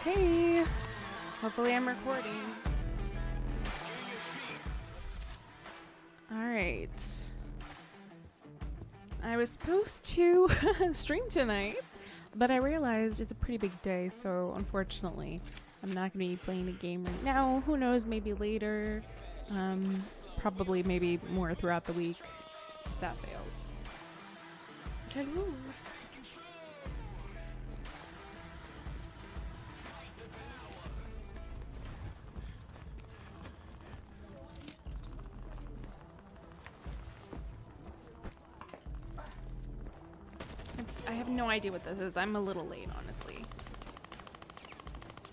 Hey, hopefully I'm recording. All right. I was supposed to stream tonight, but I realized it's a pretty big day, so unfortunately, I'm not going to be playing a game right now. Who knows, maybe later. Probably maybe more throughout the week if that fails. Hello. I have no idea what this is. I'm a little late, honestly.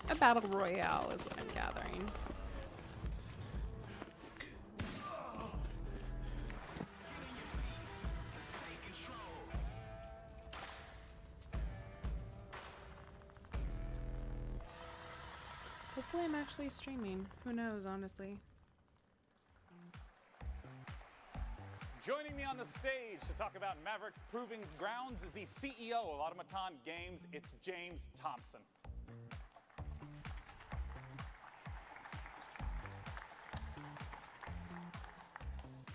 A battle royale is what I'm gathering. Hopefully I'm actually streaming. Who knows, honestly. Joining me on the stage to talk about Mavericks Proving Grounds is the CEO of Automaton Games. It's James Thompson.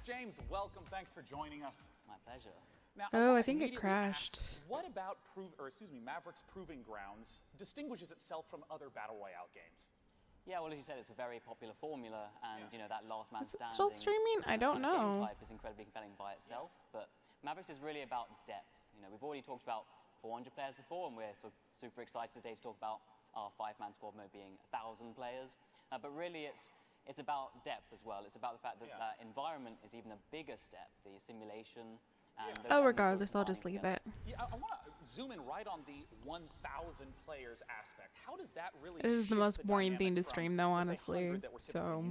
James, welcome. Thanks for joining us. My pleasure. Now, I think it crashed. Ask, what about Mavericks Proving Grounds distinguishes itself from other battle royale games? Yeah, well, as you said, it's a very popular formula, and you know that last man standing. Is it still streaming? I don't know. Game type is incredibly compelling by itself, but Mavericks is really about depth. You know, we've already talked about 400 players before, and we're sort of super excited today to talk about our 5-man squad mode being 1,000 players. But really, it's about depth as well. It's about the fact that that environment is even a bigger step, the simulation. Oh, regardless, I'll just leave it. Yeah, I want to zoom in right on the 1,000 players aspect. How does that really? This is the most boring thing to stream, though, honestly. So,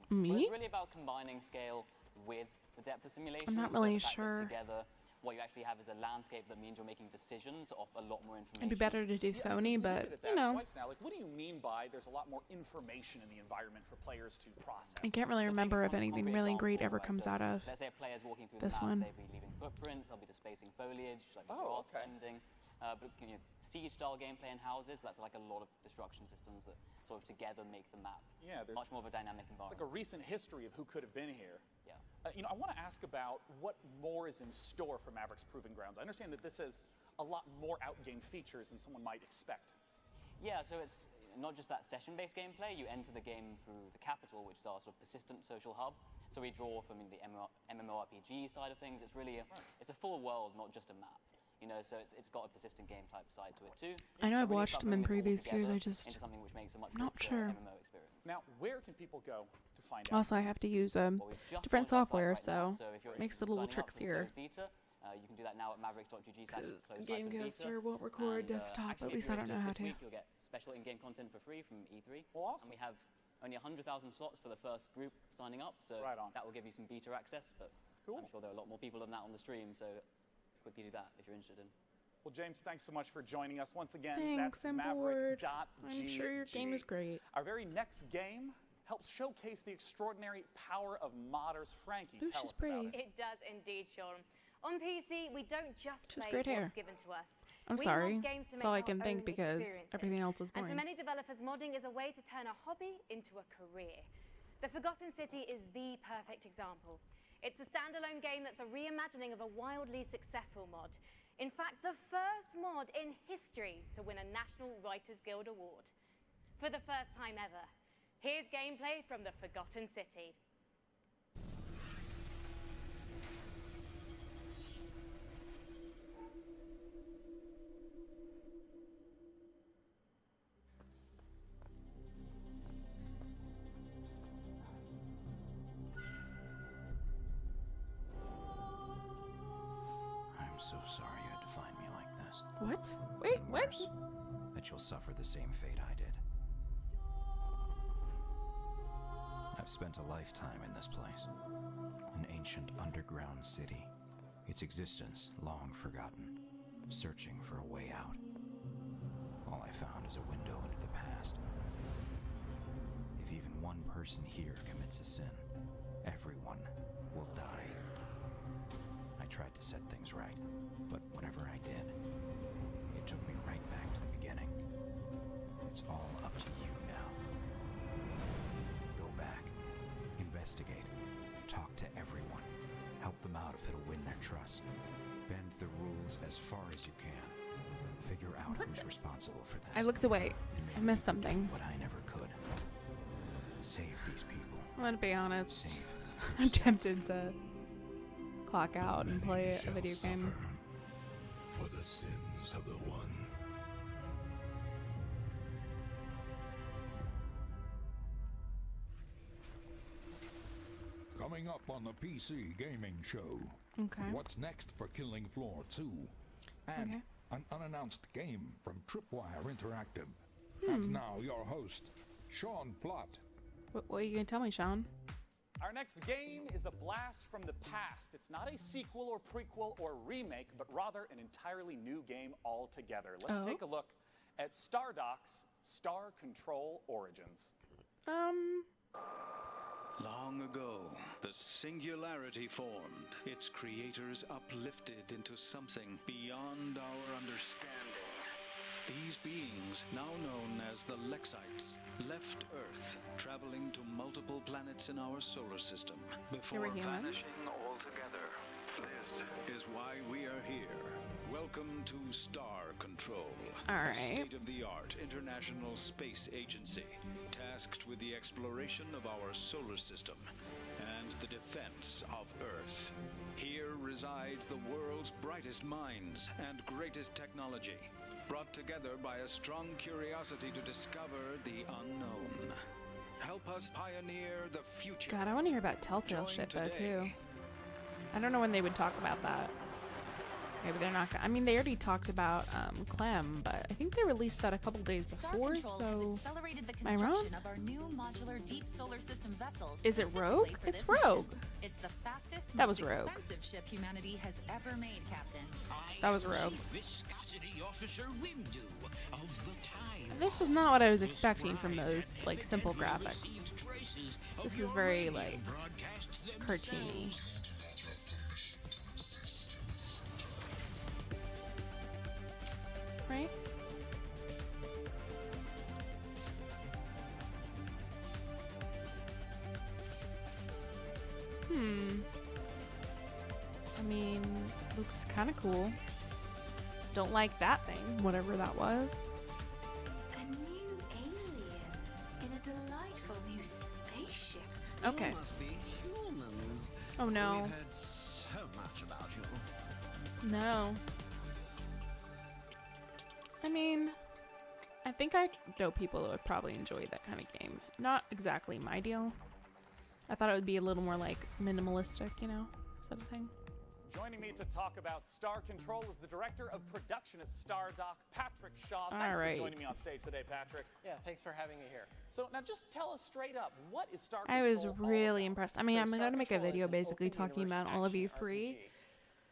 me? Well, it's really about combining scale with the depth of simulation. I'm not really so sure. Together, what you actually have is a landscape that means you're making decisions off a lot more information. It'd be better to do Sony, but you know. Now, like, what do you mean by there's a lot more information in the environment for players to process? I can't really remember if anything really great ever comes out of let's say a player's walking through this the map, one. they'll be leaving footprints, they'll be displacing foliage, like grass bending. But you know, siege-style gameplay in houses, that's like a lot of destruction systems that sort of together make the map much more of a dynamic environment. It's like a recent history of who could have been here. Yeah. You know, I want to ask about what more is in store for Mavericks Proving Grounds. I understand that this has a lot more out-game features than someone might expect. Yeah, so it's not just that session-based gameplay. You enter the game through the Capital, which is our sort of persistent social hub. So we draw from the MMORPG side of things. It's really it's a full world, not just a map. You know, so it's got a persistent game type side to it too. I know I've watched them in previous years. I just something which makes a much not sure. MMO experience. Now, where can people go to find out? Also, I have to use different software, so makes it a little trickier. You can do that now at mavericks.gg. Because Gamecaster won't record desktop. At least I don't know how to. You'll get special in-game content for free from E3. Well, awesome. And we have only 100,000 slots for the first group signing up, so that will give you some beta access. But I'm sure there are a lot more people than that on the stream, so quickly do that if you're interested in. Well, James, thanks so much for joining us once again. Thanks, that's I'm bored. Maverick.gg. I'm sure your game is great. Our very next game helps showcase the extraordinary power of modders. Frankie, tell us about it. It does indeed, Sean. On PC, we don't just play great hair. what's given to us. I'm sorry. That's all I can think because everything else is And boring. for many developers, modding is a way to turn a hobby into a career. The Forgotten City is the perfect example. It's a standalone game that's a reimagining of a wildly successful mod. In fact, the first mod in history to win a National Writers Guild Award. For the first time ever, here's gameplay from the Forgotten City. I'm so sorry you had to find me like this. What? Wait, what? Worse, that you'll suffer the same fate I did. I've spent a lifetime in this place. An ancient underground city. Its existence long forgotten. Searching for a way out. All I found is a window into the past. If even one person here commits a sin, everyone will die. I tried to set things right, but whatever I did, it took me right back to the beginning. It's all past. Bend the rules as far as you can. Figure out who's responsible for this. I looked away. And I maybe missed you can do something. what I never could. Save these people. I'm gonna be honest. Save I'm yourself. tempted to clock out and play a Shall video game. suffer for the sins of the one. Coming up on the PC Gaming Show. Okay. What's next for Killing Floor 2? And Okay. an unannounced game from Tripwire Interactive. And now your host, Sean Plott. What are you gonna tell me, Sean? Our next game is a blast from the past. It's not a sequel or prequel or remake, but rather an entirely new game altogether. Let's Oh. take a look at Stardoc's Star Control Origins. Long ago, the Singularity formed, its creators uplifted into something beyond our understanding. These beings, now known as the Lexites, left Earth, traveling to multiple planets in our solar system, before humans? vanishing altogether. This is why we are here. Welcome to Star Control, All a right. state-of-the-art international space agency tasked with the exploration of our solar system and the defense of Earth. Here resides the world's brightest minds and greatest technology, brought together by a strong curiosity to discover the unknown. Help us pioneer the future. God, I want to hear about Telltale Join shit though today. too. I don't know when they would talk about that. Maybe they're not gonna. I mean, they already talked about Clem, but I think they released that a couple days Star before. Control has So accelerated the am I wrong? construction of our new modular deep solar system vessels. Is it specifically Rogue? for It's this mission. Rogue. It's the fastest, That most was Rogue. expensive ship humanity has ever made, Captain. That was Rogue. Viscosity Officer Windu of the Time. this was not what I was expecting from those like simple graphics. This is very like cartoony. Right? I mean, looks kind of cool. Don't like that thing, whatever that was. A new alien in a delightful new spaceship. Okay. You must be humans. Oh no. We've heard so much about you. No. I mean, I think I know people that would probably enjoy that kind of game. Not exactly my deal. I thought it would be a little more like minimalistic, you know, sort of thing. Joining me to talk about Star Control is the director of production at Stardock, Patrick Shaw. Thanks All right. for joining me on stage today, Patrick. Yeah, thanks for having me here. So now just tell us straight up, what is Star I Control was all really about? impressed. I mean, So I'm Star going to make a Control is video an basically open talking universe about all of action E3. RPG.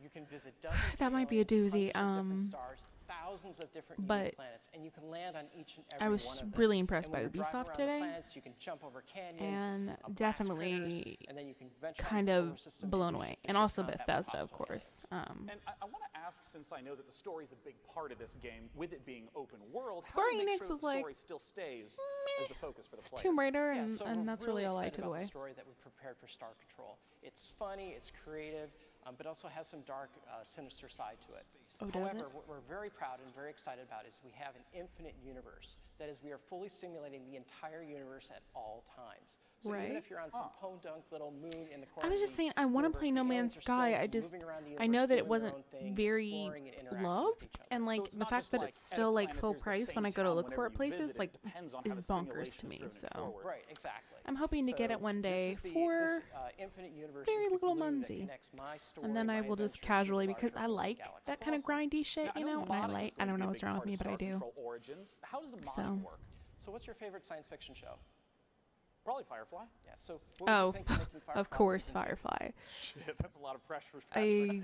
You can visit dozens That of might be a aliens, doozy, hundreds of different stars, thousands of different but unique planets, and you can land on each and every I was one of them. really impressed And by when you're driving Ubisoft around the today, planets, you can jump over canyons, and blast critters, definitely and then you can venture out kind into the of solar system blown and away. do And some also combat with Bethesda, of hostile course. aliens. And I want to ask, since I know that the story is a big part of this game, with it being open world, Square how do you make Enix sure was that the like, story still stays as the focus for the It's player? Tomb Raider, Yeah, and, so and we're that's really all I excited took about away. The story that we prepared for Star Control. It's funny, it's creative, but also has some dark, sinister side to it. Oh, does it? However, what we're very proud and very excited about is we have an infinite universe. That is, we are fully simulating the entire universe at all times. So Right. even if you're on some podunk little moon in the corner I was of just the saying, I want to universe, play the No aliens Man's are still Sky. I just, moving around the I universe, know that doing it their wasn't own thing, very exploring and interacting with loved, each other. and So like it's the not fact just that like it's at a still like planet, full there's the price same when I go to town look whenever for you places, visit. It like, depends on how is the bonkers simulation's to me. driven it So forward. Right, exactly. I'm hoping to get it one day this is for infinite universe very is the little glue that Munsey. connects my story, and then I my will just adventures to the casually, because larger I like galaxy. that kind of grindy shit, you know. And I modding is I going don't to be know a what's big wrong with part me, of but I Star do. Control Origins. How does the modding So- work? So what's your favorite science fiction show? Probably Firefly. Yeah, so what would Oh, you think of making Firefly of course, season two? Firefly. Shit, that's a lot of pressure for Patrick.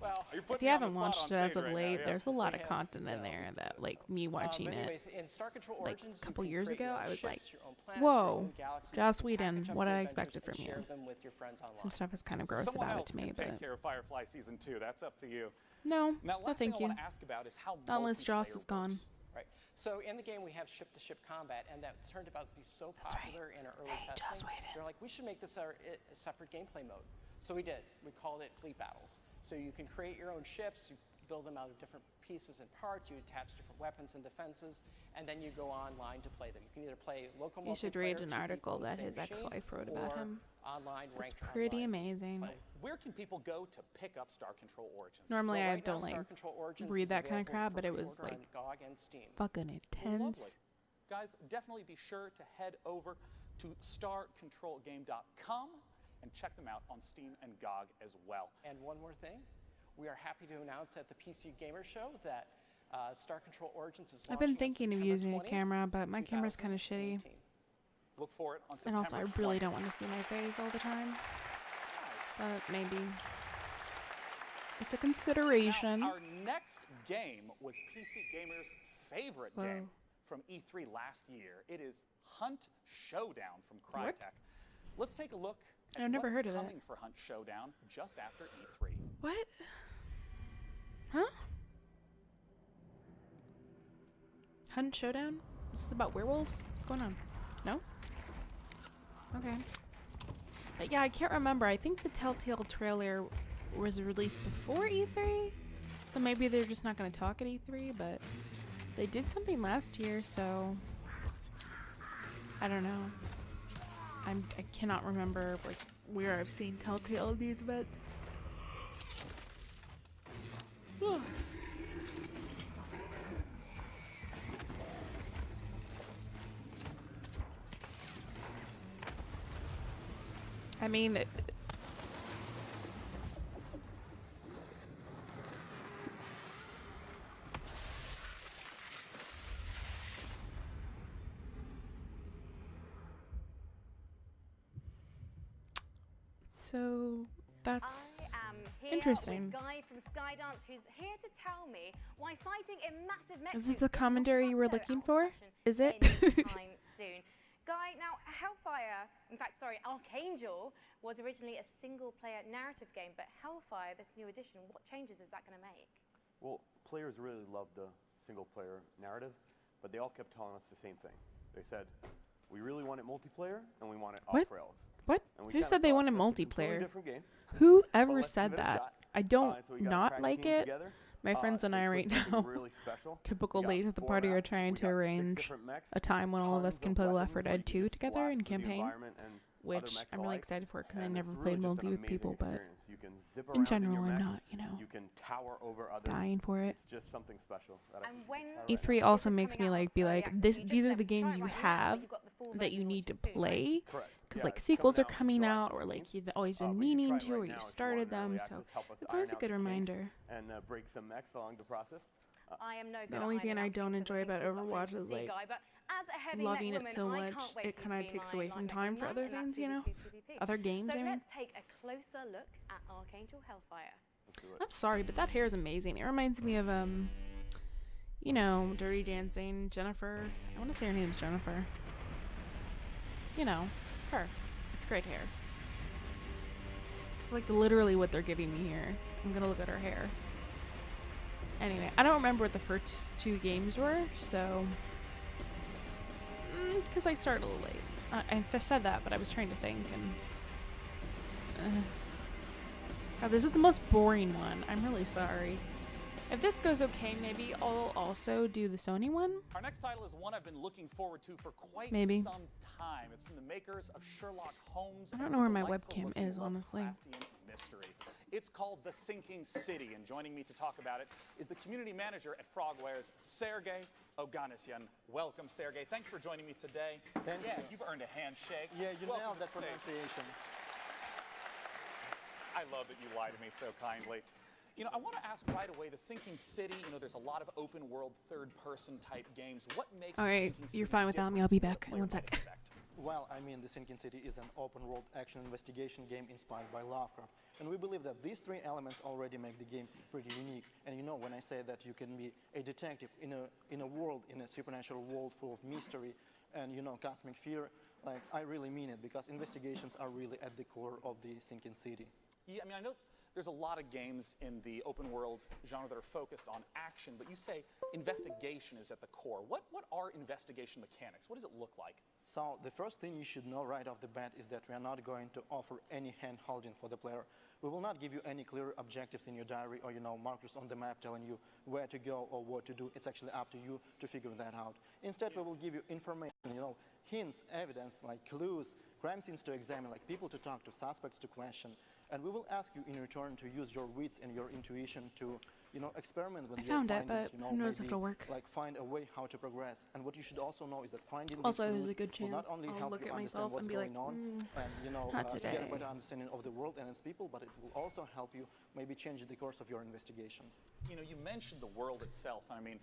Well, you're If putting you me on the haven't spot watched on it as stage of right late, now, yeah. there's a lot of Yeah. content in there that, like, me watching But it anyways, in Star Control like Origins, a couple you can years create your ago, own I was ships, like, your own planets, whoa, your own galaxies. Joss You can Whedon, package up what your I adventures expected and from share you. them with your friends online. Some stuff is kind of gross Someone about it else to me, can take but care of Firefly season 2. That's up to you. no, Now, no last thank thing I you. want to ask about is how Unless Joss multiplayer is gone. works. Right. So in the game, we have ship-to-ship combat, and that turned out to be so That's right. popular in our early Hey, Joss testing. Whedon. They're like, we should make this a separate gameplay mode. So we did. We called it Fleet Battles. So you can create your own ships, you build them out of different pieces and parts, you attach different weapons and defenses, and then you go online to play them. You can either play local multiplayer. You should read an 2 article people on that the his same machine, ex-wife wrote about or him. Online, It's ranked pretty online amazing. play. Where can people go to pick up Star Control Origins? Normally Well, I right now, don't like Star Control Origins read is that kind of available crap, for but it was pre-order like on GOG and Steam. fucking intense. Lovely. Guys, definitely be sure to head over to starcontrolgame.com and check them out on Steam and GOG as well. And one more thing, we are happy to announce at the PC Gamer Show that Star Control Origins is I've been launching on thinking of September using a 20th, camera, but my camera's kind of shitty. 2018. Look for it on And September also, I really 20th. don't want to see my face all the time. But maybe. It's a consideration. Now, our next game was PC Gamer's favorite game from E3 last year. It is Hunt Showdown from Crytek. What? Let's take a look at I've never what's heard of it. coming for Hunt Showdown just after E3. What? Huh? Hunt Showdown? This is about werewolves? What's going on? No? Okay. But yeah, I can't remember. I think the Telltale trailer was released before E3. So maybe they're just not going to talk at E3, but they did something last year, so I don't know. I cannot remember like where I've seen Telltale in these events. I mean, so that's I am here interesting. with Guy from Skydance, who's here to tell me why fighting in massive mech Is this suits the is not commentary you were going to looking go out of for? fashion Is it? anytime soon. Guy, now Hellfire, in fact, sorry, Archangel was originally a single-player narrative game, but Hellfire, this new edition, what changes is that going to make? Well, players really loved the single-player narrative, but they all kept telling us the same thing. They said, we really want it multiplayer, and we want it What? off-rails. What? And we Who kinda said they thought, wanted that's a completely multiplayer? different game. Whoever But let's said give it a that? shot. I don't So we got a not crack like team it. together. My friends and They I put right something now, really special. typical We got days at the 4 party, are maps, trying we to got 6 arrange different mechs, a time when all of us tons can play Left 4 weapons where Dead you 2 just together blast in into the campaign, environment and other which mechs I'm really alike. excited for because I And never it's played really just multi an with amazing people, but experience. You can zip in around general, your I'm mech, not, you know, you can tower over others. dying for it. It's just something special. That I And think when is E3 also makes me like be like, these are the games you have that you need to play, Correct. because Yeah, like it's sequels are coming coming out out, or July like 17th. you've always been But you can meaning try it to, right or now you if you started want them. early So access. Help us it's iron always a out good the kinks reminder. and break some mechs along the process. I am no good The at only thing ironing I out don't kinks, enjoy as I about think you've got Overwatch my is PC like guy, but as a heavy loving mech it woman, so I much can't wait it for kind this of to be takes my away light from mech time of for mine, other and that's things, you know, PvP. other games. So I mean, let's take a closer look at Archangel Hellfire. Let's do it. I'm sorry, but that hair is amazing. It reminds me of you know, Dirty Dancing, Jennifer. I want to say her name's Jennifer. You know, her. It's great hair. It's like literally what they're giving me here. I'm gonna look at her hair. Anyway, I don't remember what the first 2 games were, so because I started a little late. I said that, but I was trying to think, and oh, this is the most boring one. I'm really sorry. If this goes okay, maybe I'll also do the Sony one. Our next title is one I've been looking forward to for quite Maybe. some time. It's from the makers of Sherlock Holmes. I and don't it's know a where my delightful webcam looking is, honestly. Lovecraftian mystery. It's called The Sinking City, and joining me to talk about it is the community manager at Frogwares, Sergey Oganessian. Welcome, Sergey. Thanks for joining me today. Thank you. You've earned a handshake. Yeah, you Welcome nailed that to the stage. pronunciation. I love that you lie to me so kindly. You know, I want to ask right away, The Sinking City, you know, there's a lot of open world, third-person type games. What makes All The right, Sinking City you're fine without me. I'll be back in one sec. Well, I mean, The Sinking City is an open-world action investigation game inspired by Lovecraft. And we believe that these 3 elements already make the game pretty unique. And you know, when I say that you can be a detective in a world, in a supernatural world full of mystery and, you know, cosmic fear, like, I really mean it, because investigations are really at the core of The Sinking City. Yeah, I mean, I know there's a lot of games in the open world genre that are focused on action, but you say investigation is at the core. What are investigation mechanics? What does it look like? So the first thing you should know right off the bat is that we are not going to offer any hand-holding for the player. We will not give you any clear objectives in your diary or, markers on the map telling you where to go or what to do. It's actually up to you to figure that out. Instead, we will give you information, hints, evidence, like clues, crime scenes to examine, like people to talk to, suspects to question. And we will ask you in return to use your wits and your intuition to, experiment with I your found it, findings, but who knows if it'll work. Like find a way how to progress. And what you should also know is that finding Also, these there's a clues good chance will not only I'll help look you at understand myself what's and be going like, on and, not get today. a better understanding of the world and its people, but it will also help you maybe change the course of your investigation. You mentioned the world itself. I mean,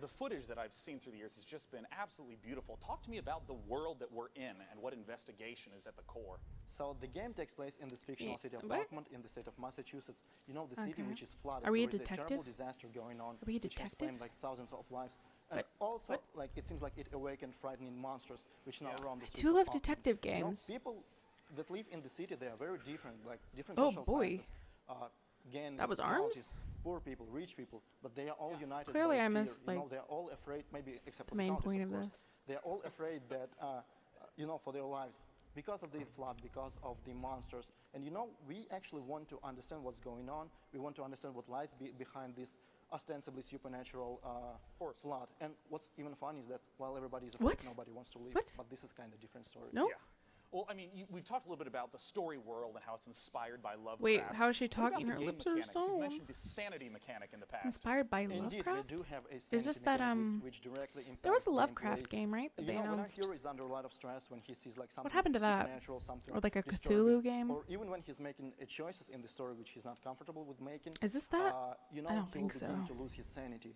the footage that I've seen through the years has just been absolutely beautiful. Talk to me about the world that we're in and what investigation is at the core. So the game takes place in this fictional city of Rockmont in the state of Massachusetts. The city which is flooded. Are we a there is detective? a terrible disaster going on. Are we a which has detective? claimed like thousands of lives. And also, like, it seems like it awakened frightening monsters which now roam the streets do of love Rockmont. detective games. People that live in the city, they are very different, like different Oh, social boy. classes. Gangs, That was communities, arms? poor people, rich people, but they are all united Clearly by I fear. missed, like, they're all afraid, maybe except for the main countess, point of of course. this. They're all afraid that, for their lives because of the flood, because of the monsters. And we actually want to understand what's going on. We want to understand what lies behind this ostensibly supernatural flood. And what's even funny is that while everybody is afraid, nobody wants to leave. But this is kind of a different story. No? Yeah. Well, I mean, we've talked a little bit about the story world and how it's inspired by Lovecraft. Wait, how is she What about talking? the Her game lips are mechanics? so- You've mentioned the sanity mechanic in the past. Inspired by Indeed, Lovecraft? we do have a Is this sanity that mechanic which directly impacts there was a gameplay. Lovecraft game, right? That they When our announced. hero is under a lot of stress, when he sees like something happened to that? supernatural, something Or like a disturbing, Cthulhu game? or even when he's making choices in the story which he's not comfortable with making. Is this that? I I don't he think will begin so. to lose his sanity.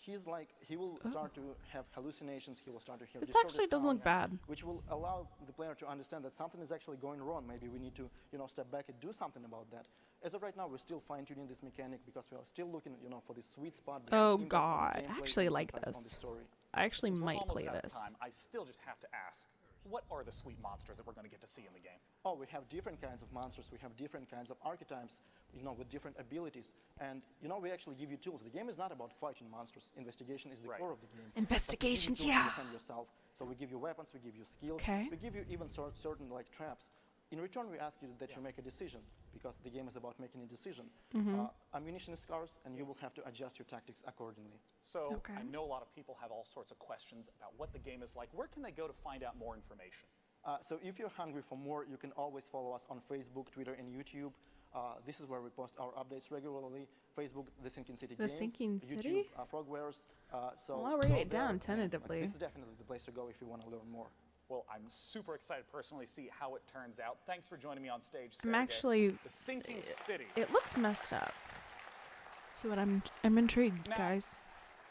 He will start to have hallucinations. He will start to hear This distorted actually doesn't look sounds, bad. which will allow the player to understand that something is actually going wrong. Maybe we need to, step back and do something about that. As of right now, we're still fine-tuning this mechanic because we are still looking, for the sweet spot. Oh impact on the god, I gameplay, actually like impact on the this. story. I actually Since we're might almost play out of this. time, I still just have to ask, what are the sweet monsters that we're going to get to see in the game? Oh, we have different kinds of monsters. We have different kinds of archetypes, with different abilities. And, we actually give you tools. The game is not about fighting monsters. Investigation is the core of the game. Investigation, But we give you tools yeah. to defend yourself. So we give you weapons, we give you skills. Okay. We give you even certain, like, traps. In return, we ask you that you make a decision, because the game is about making a decision. Ammunition is scarce, and you will have to adjust your tactics accordingly. So I know a lot of people have all sorts of questions about what the game is like. Where can they go to find out more information? So if you're hungry for more, you can always follow us on Facebook, Twitter, and YouTube. This is where we post our updates regularly. Facebook, The Sinking City The Game. Sinking YouTube, City? Frogwares. Well, I'll write go it down there. tentatively. This is definitely the place to go if you want to learn more. Well, I'm super excited to personally see how it turns out. Thanks for joining me on stage, I'm Sergey. actually. The Sinking City. It looks messed up. See what I'm intrigued, Now, guys.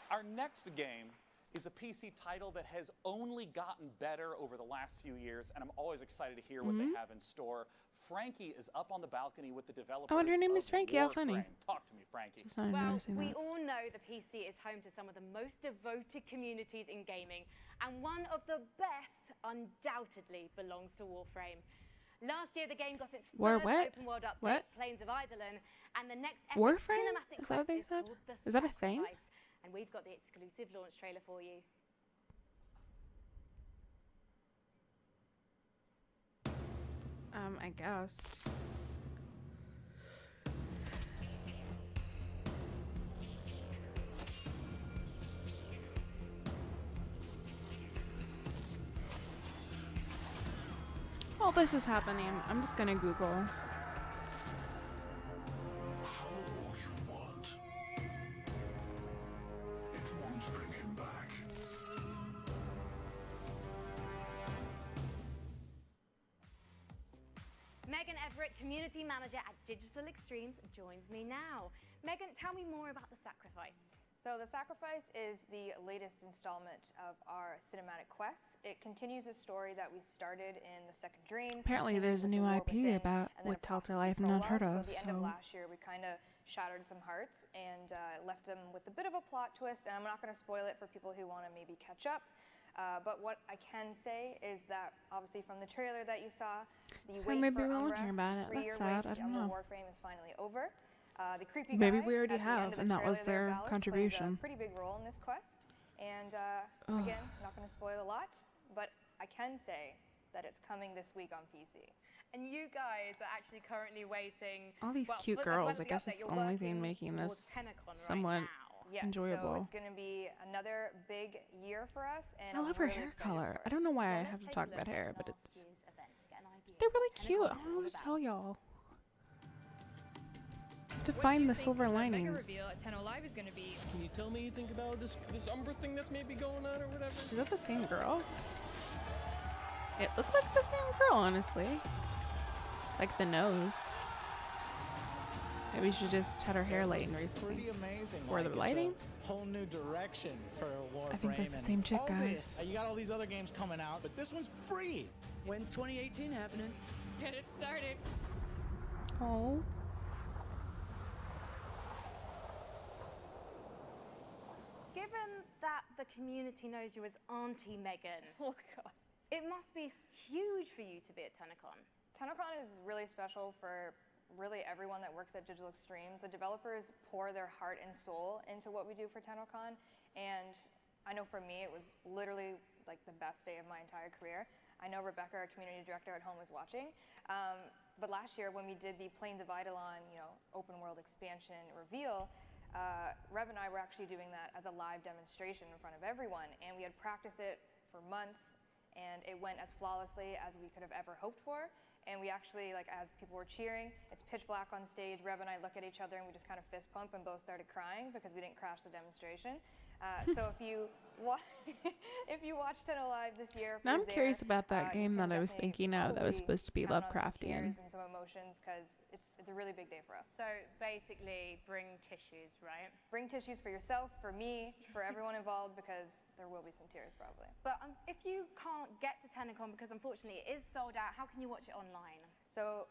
Our next game is a PC title that has only gotten better over the last few years, and I'm always excited to hear what they have in store. Frankie is up on the balcony with the developers. Oh, and her name is of Frankie. How funny. Warframe. Talk to me, Frankie. Just not Well, noticing we that. all know the PC is home to some of the most devoted communities in gaming, and one of the best undoubtedly belongs to Warframe. Last year, the game got its first open world update, Plains of Eidolon, and the next epic Warframe? cinematic Is that what quest they is said? called The Is that a thing? Sacrifice. And we've got the exclusive launch trailer for you. I guess. While this is happening, I'm just gonna Google. Megan Everett, Community Manager at Digital Extremes, joins me now. Megan, tell me more about The Sacrifice. So The Sacrifice is the latest installment of our cinematic quest. It continues a story that we started in The Second Dream. Apparently there's a new IP about with Telltale I have not heard of, So at the end of last year, we kind of shattered some hearts and left them with a bit of a plot twist, and I'm not going to spoil it for people who want to maybe catch up. But what I can say is that obviously from the trailer that you saw, the So wait maybe for we won't Umbra, hear about it. 3-year That's sad. wait I to don't Umbra know. Warframe is finally over. The creepy Maybe guy we already at the end have, of the and that was trailer there, their Valis, plays contribution. a pretty big role in this quest. And again, not going to spoil a lot, but I can say that it's coming this week on PC. And you guys are actually currently waiting. All these well, cute as well girls. as I the guess update, it's you're the only thing working making towards this TennoCon right somewhat now. Yeah, so enjoyable. it's going to be another big year for us. And I I'm love her really hair excited color. for it. I don't know why I Well, have let's to take talk a about look hair, at but last it's year's event to get an idea they're of really what cute. TennoCon I is don't know all what to about. tell y'all. To What do find you the think silver the mega linings. reveal at Tenno Live is going to be? Can you tell me anything about this Umbra thing that's maybe going on or whatever? Is that the same girl? It looked like the same girl, honestly. Like the nose. Maybe she just had her hair lightened recently. Pretty amazing. Or the it's lighting? a whole new direction for Warframe. I think that's the and same chick, all guys. this, you got all these other games coming out, but this one's free. When's 2018 happening? Get it started. Oh. Given that the community knows you as Auntie Megan, Oh God. it must be huge for you to be at TennoCon. TennoCon is really special for really everyone that works at Digital Extremes. The developers pour their heart and soul into what we do for TennoCon, and I know for me it was literally like the best day of my entire career. I know Rebecca, our community director at home, was watching. But last year when we did the Plains of Eidolon, open world expansion reveal, Rev and I were actually doing that as a live demonstration in front of everyone, and we had practiced it for months, and it went as flawlessly as we could have ever hoped for. And we actually, as people were cheering, it's pitch black on stage. Rev and I look at each other and we just kind of fist pump and both started crying because we didn't crash the demonstration. So if you watch Tenno Live this year, if Now you're I'm curious there, about that you game can that I was definitely thinking of that was probably supposed to be count on some Lovecraftian. tears and some emotions because it's a really big day for us. So basically, bring tissues, right? Bring tissues for yourself, for me, for everyone involved, because there will be some tears probably. But if you can't get to TennoCon because unfortunately it is sold out, how can you watch it online? So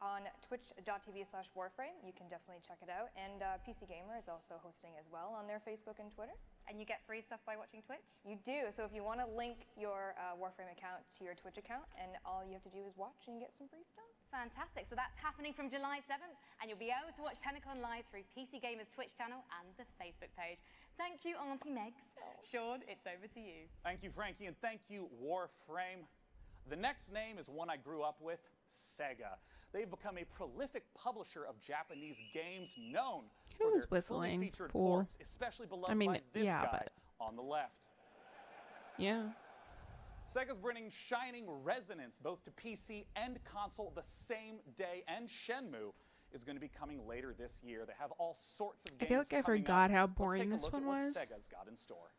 on twitch.tv/Warframe, you can definitely check it out. And PC Gamer is also hosting as well on their Facebook and Twitter. And you get free stuff by watching Twitch? You do. So if you want to link your Warframe account to your Twitch account, and all you have to do is watch and you get some free stuff. Fantastic. So that's happening from July 7th, and you'll be able to watch TennoCon live through PC Gamer's Twitch channel and the Facebook page. Thank you, Auntie Megs. Sean, it's over to you. Thank you, Frankie, and thank you, Warframe. The next name is one I grew up with, Sega. They've become a prolific publisher of Japanese games known Who for was their whistling? fully featured Fool. ports, especially beloved I mean, by this yeah, guy but on the left. yeah. Sega's bringing Shining Resonance both to PC and console the same day, and Shenmue is going to be coming later this year. They have all sorts of I games feel like I coming forgot out. how Let's boring take a this look one at what was. Sega's got in store.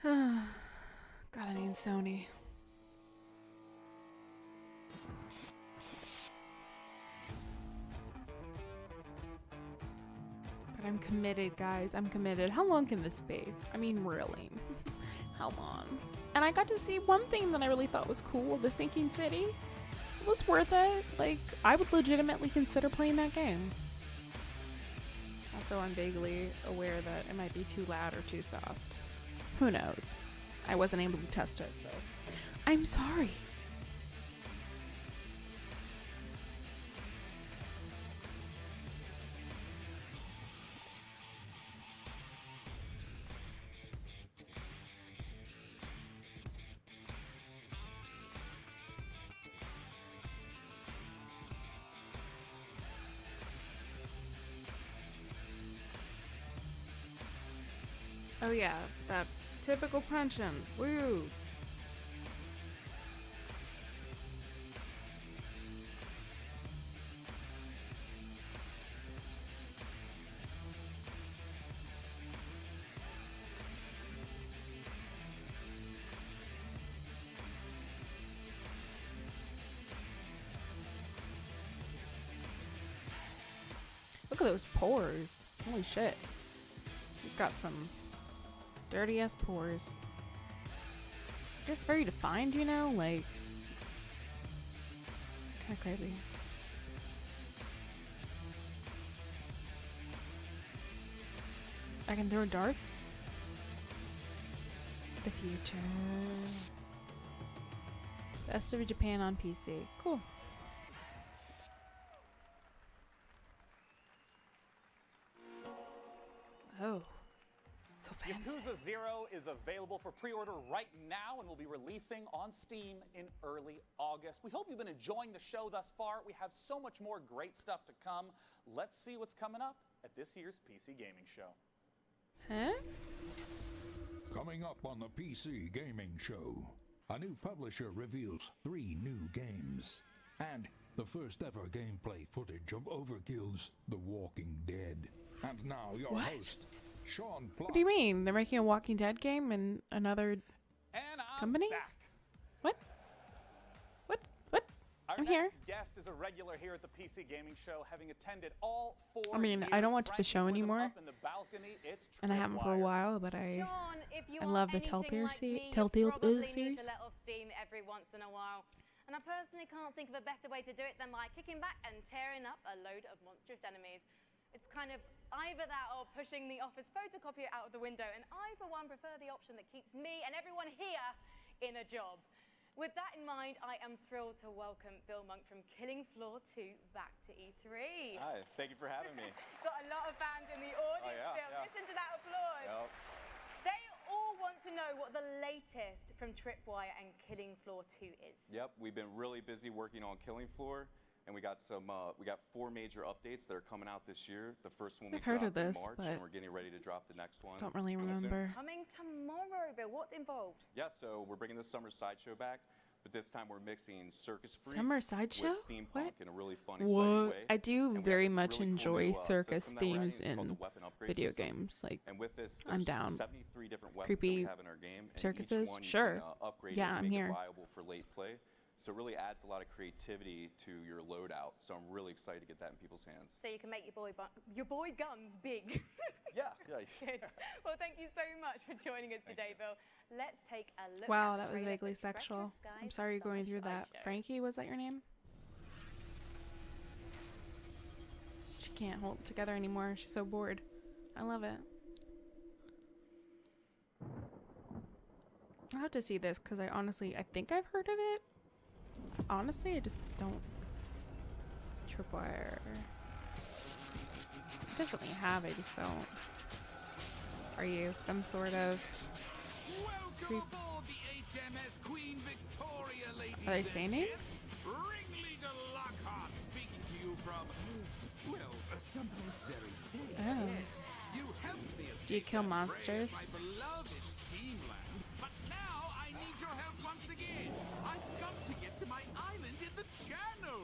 God, I need Sony. But I'm committed, guys. I'm committed. How long can this be? I mean, really. How long? And I got to see one thing that I really thought was cool, the Sinking City. It was worth it. Like, I would legitimately consider playing that game. Also, I'm vaguely aware that it might be too loud or too soft. Who knows? I wasn't able to test it, so I'm sorry. Oh yeah, that typical punch-in. Woo! Look at those pores. Holy shit. He's got some dirty ass pores. Just very defined, you know? Like, kind of crazy. I can throw darts. the future. Best of Japan on PC. Cool. Oh. So fancy. Yakuza 0 is available for pre-order right now and will be releasing on Steam in early August. We hope you've been enjoying the show thus far. We have so much more great stuff to come. Let's see what's coming up at this year's PC Gaming Show. Huh? Coming up on the PC Gaming Show, a new publisher reveals 3 new games, and the first ever gameplay footage of Overkill's The Walking Dead. And now your host, Sean Plott. What do you mean? They're making a Walking Dead game in another company? Back. What? Our I'm here. next guest is a regular here at the PC Gaming Show, having attended all 4 I mean, years. I don't watch the Frankie's show with him anymore, up in the balcony. It's and I haven't for a Tripwire. while, but I love the Telltale Telltale series. need to let off steam every once in a while. And I personally can't think of a better way to do it than by kicking back and tearing up a load of monstrous enemies. It's kind of either that or pushing the office photocopier out of the window, and I, for one, prefer the option that keeps me and everyone here in a job. With that in mind, I am thrilled to welcome Bill Monk from Killing Floor 2 back to E3. Hi, thank you for having me. Got a lot of fans in the audience still. Listen to that applause. Yep. They all want to know what the latest from Tripwire and Killing Floor 2 is. Yep, we've been really busy working on Killing Floor, and we got 4 major updates that are coming out this year. The first one we I've heard dropped of this, in March, but and we're getting ready to drop the next one. don't really soon. remember. Coming tomorrow, Bill. What's involved? Yeah, so we're bringing the summer sideshow back, but this time we're mixing Circus Freaks Summer sideshow? with steampunk in a really fun, What? exciting way. I do And we very have a much really cool enjoy new, circus system that we're adding. themes It's called the in Weapon Upgrade video System. games. Like, And with this, I'm there's down. 73 different weapons Creepy that we have in our game, and circuses? each one you Sure. can, upgrade Yeah, it and I'm make here. it viable for late play. So it really adds a lot of creativity to your loadout. So I'm really excited to get that in people's hands. So you can make your boy guns big. Yeah. Good. Well, thank you so much for joining us today, Bill. Let's take a look wow, at that the was trailer vaguely for Treacherous sexual. Skies I'm sorry you're going through that. Sideshow. Frankie, was that your name? She can't hold it together anymore. She's so bored. I love it. I'll have to see this because I think I've heard of it. Honestly, I just don't. Tripwire. Definitely have, I just don't. Are you some sort of creep? Aboard the HMS Queen Victoria, ladies Are they and saying it? gents. Ringleader Lockhart speaking to you from, well, someplace very safe. Oh. Yes, you helped me escape Do you kill that monsters? prey, my beloved Steamland. But now I need your help once again. I've got to get to my island in the channel.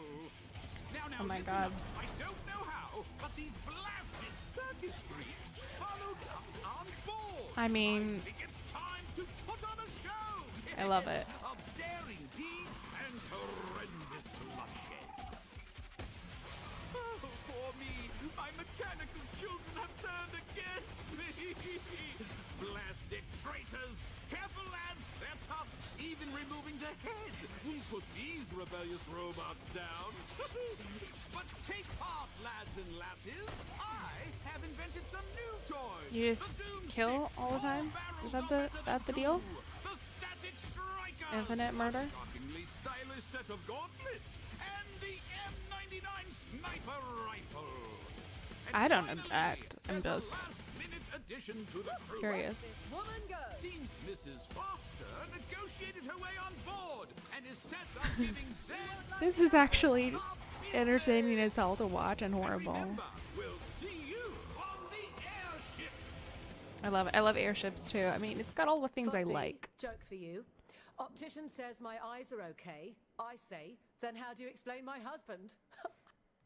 Now, Oh my listen God. up. I don't know how, but these blasted circus freaks followed us on board. I mean, I think it's time to put on a show. I love it. Of daring deeds and horrendous bloodshed. Oh, poor me. My mechanical children have turned against me. Blasted traitors. Careful, lads. They're tough. Even removing the head will put these rebellious robots down. But take heart, lads and lasses. I have invented some new toys. You just kill all the time? Is that the deal? The Static Striker. Infinite murder? Shockingly stylish set of gauntlets and the M99 sniper rifle. And I don't finally, object. I'm there's a just last-minute addition to the crew. curious. Woman go. Seems Mrs. Foster negotiated her way on board and is set on giving Zed. This is actually entertaining as hell to watch and horrible. We'll see you on the airship. I love it. I love airships too. I mean, it's got all the things I Fossey, like. Joke for you. Optician says my eyes are okay. I say, then how do you explain my husband?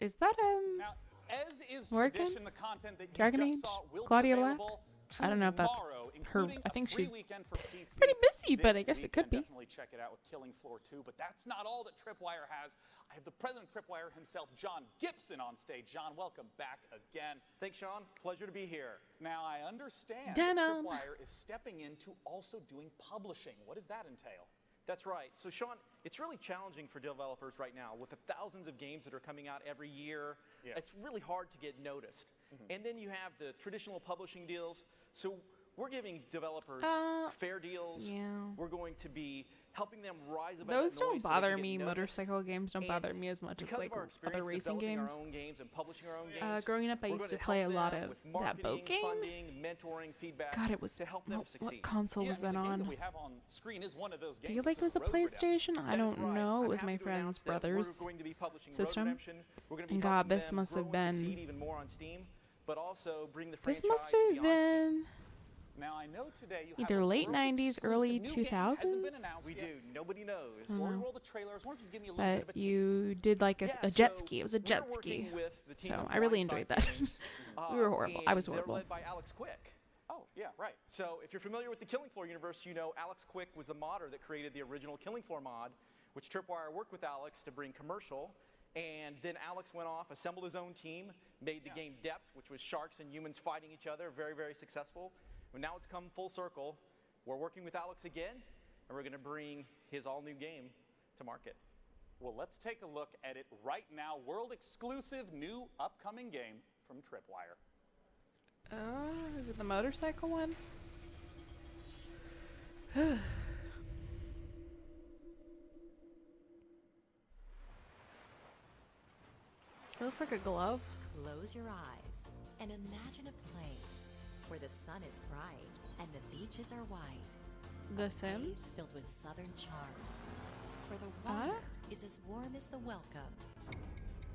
Is that Now, as is Working? tradition, the content that you Dragon just Age? saw will Claudia be Black? available I don't know if that's tomorrow, her. including I a think free she's weekend for PC pretty busy, but I this guess it could weekend. be. Definitely check it out with Killing Floor 2. But that's not all that Tripwire has. I have the president of Tripwire himself, John Gibson, on stage. John, welcome back again. Thanks, Sean. Pleasure to be here. Now, I understand that Denim. Tripwire is stepping into also doing publishing. What does that entail? That's right. So, Sean, it's really challenging for developers right now with the thousands of games that are coming out every year. Yeah. It's really hard to get noticed. And then you have the traditional publishing deals. So we're giving developers fair deals. Yeah. We're going to be helping them rise above Those that noise don't so they bother can me. get noticed. Motorcycle games don't And bother me as much as because like of our other experience racing developing games. our own games and publishing our own games, Growing up, I we're used going to play a help lot them of with that marketing, boat game. funding, mentoring, feedback God, it was to help them what succeed. console was that the game on? that we have on screen is one of those I games. feel like it was a PlayStation. I don't know. It was my friend's brother's going to be publishing system. Road Redemption. We're going to be And God, helping this them must grow have and succeed been. even more on Steam, but also bring the This franchise must have beyond been Now I know today you either have a late world 90s, exclusive early new game. Hasn't 2000s. been announced We yet. do. Nobody knows. Before we Mhm. roll the trailer, I was wondering if you could give me a little bit of But a you did like a jet ski. It was a we're jet working ski. with the team So of I really Blindside enjoyed that. Games, We were horrible. I was and horrible. They're led by Alex Quick. Oh, yeah, right. So if you're familiar with the Killing Floor universe, you know Alex Quick was the modder that created the original Killing Floor mod, which Tripwire worked with Alex to bring commercial. And then Alex went off, assembled his own team, made the game Depth, which was sharks and humans fighting each other, very, very successful. And now it's come full circle. We're working with Alex again, and we're going to bring his all-new game to market. Well, let's take a look at it right now. World exclusive new upcoming game from Tripwire. Is it the motorcycle one? It looks like a glove. Close your eyes and imagine a place where the sun is bright and the beaches are white. The A place Sims? filled with southern charm, where the water is as warm as the welcome.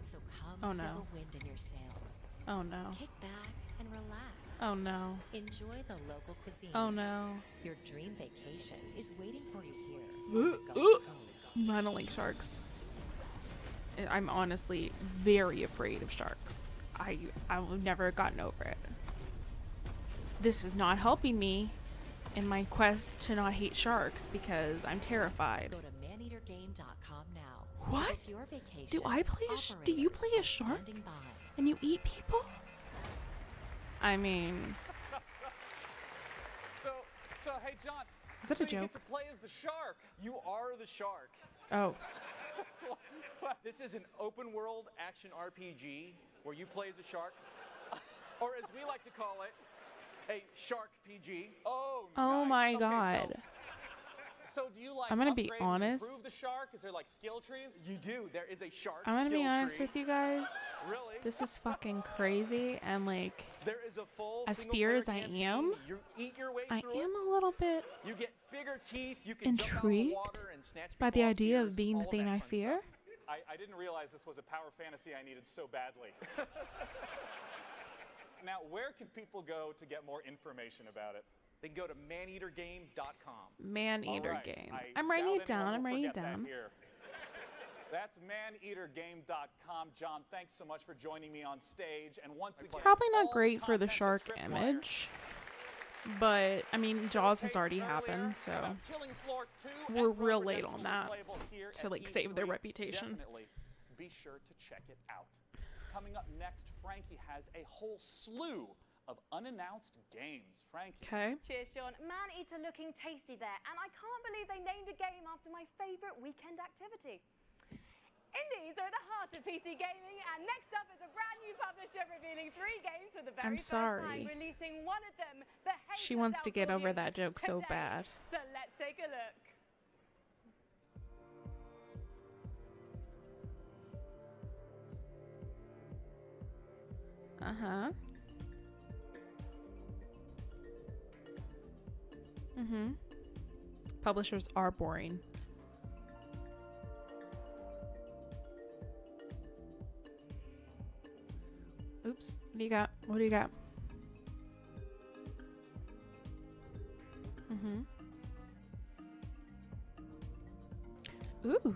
So come Oh, feel no. the wind in your sails. Oh no. Kick back and relax. Oh no. Enjoy the local cuisine. Oh no. Your dream vacation is waiting for you here. Ooh, on the Gulf Coast. I don't like sharks. I'm honestly very afraid of sharks. I've never gotten over it. This is not helping me in my quest to not hate sharks because I'm terrified. Go to maneatergame.com now. What? Book your vacation. Do I play do you play a shark? Standing by. And you eat people? I mean, So hey, John. Is that so a you get joke? to play as the shark. You are the shark. oh, This is an open world action RPG where you play as a shark, or as we like to call it, a shark PG. Oh, oh nice. my Okay, God. So do you like I'm gonna be upgrade and honest. improve the shark? Is there like skill trees? You do. There is a shark I'm gonna be skill honest tree. with you guys. Really? This is fucking crazy, and like, There is a full as single fierce player as I campaign. am, You eat your way I through am it. a little bit You get bigger teeth. You can jump out of the intrigued water and snatch by the people off idea piers, of being the all thing that I fun fear. stuff. I didn't realize this was a power fantasy I needed so badly. Now, where can people go to get more information about it? They can go to maneatergame.com. Man-eater All right, game. I I'm writing doubt it down. anyone I'm will writing it forget that down. here. That's maneatergame.com. John, thanks so much for joining me on stage. And once again, Probably all not the great for the content shark from Tripwire. image, but I mean, Jaws has already happened, so we're real late on that to like save their reputation. Definitely be sure to check it out. Coming up next, Frankie has a whole slew of unannounced games. Frankie. Okay. Cheers, Sean. Man-eater looking tasty there. And I can't believe they named a game after my favourite weekend activity. Indies are at the heart of PC gaming, and next up is a brand new publisher revealing 3 games for the very I'm first time, sorry. releasing one of them, Behave She wants to Yourself get over Audience, that joke so today. bad. So let's take a look. Uh-huh. Mm-hmm. Publishers are boring. Oops. What do you got? What do you got? Mm-hmm. Ooh.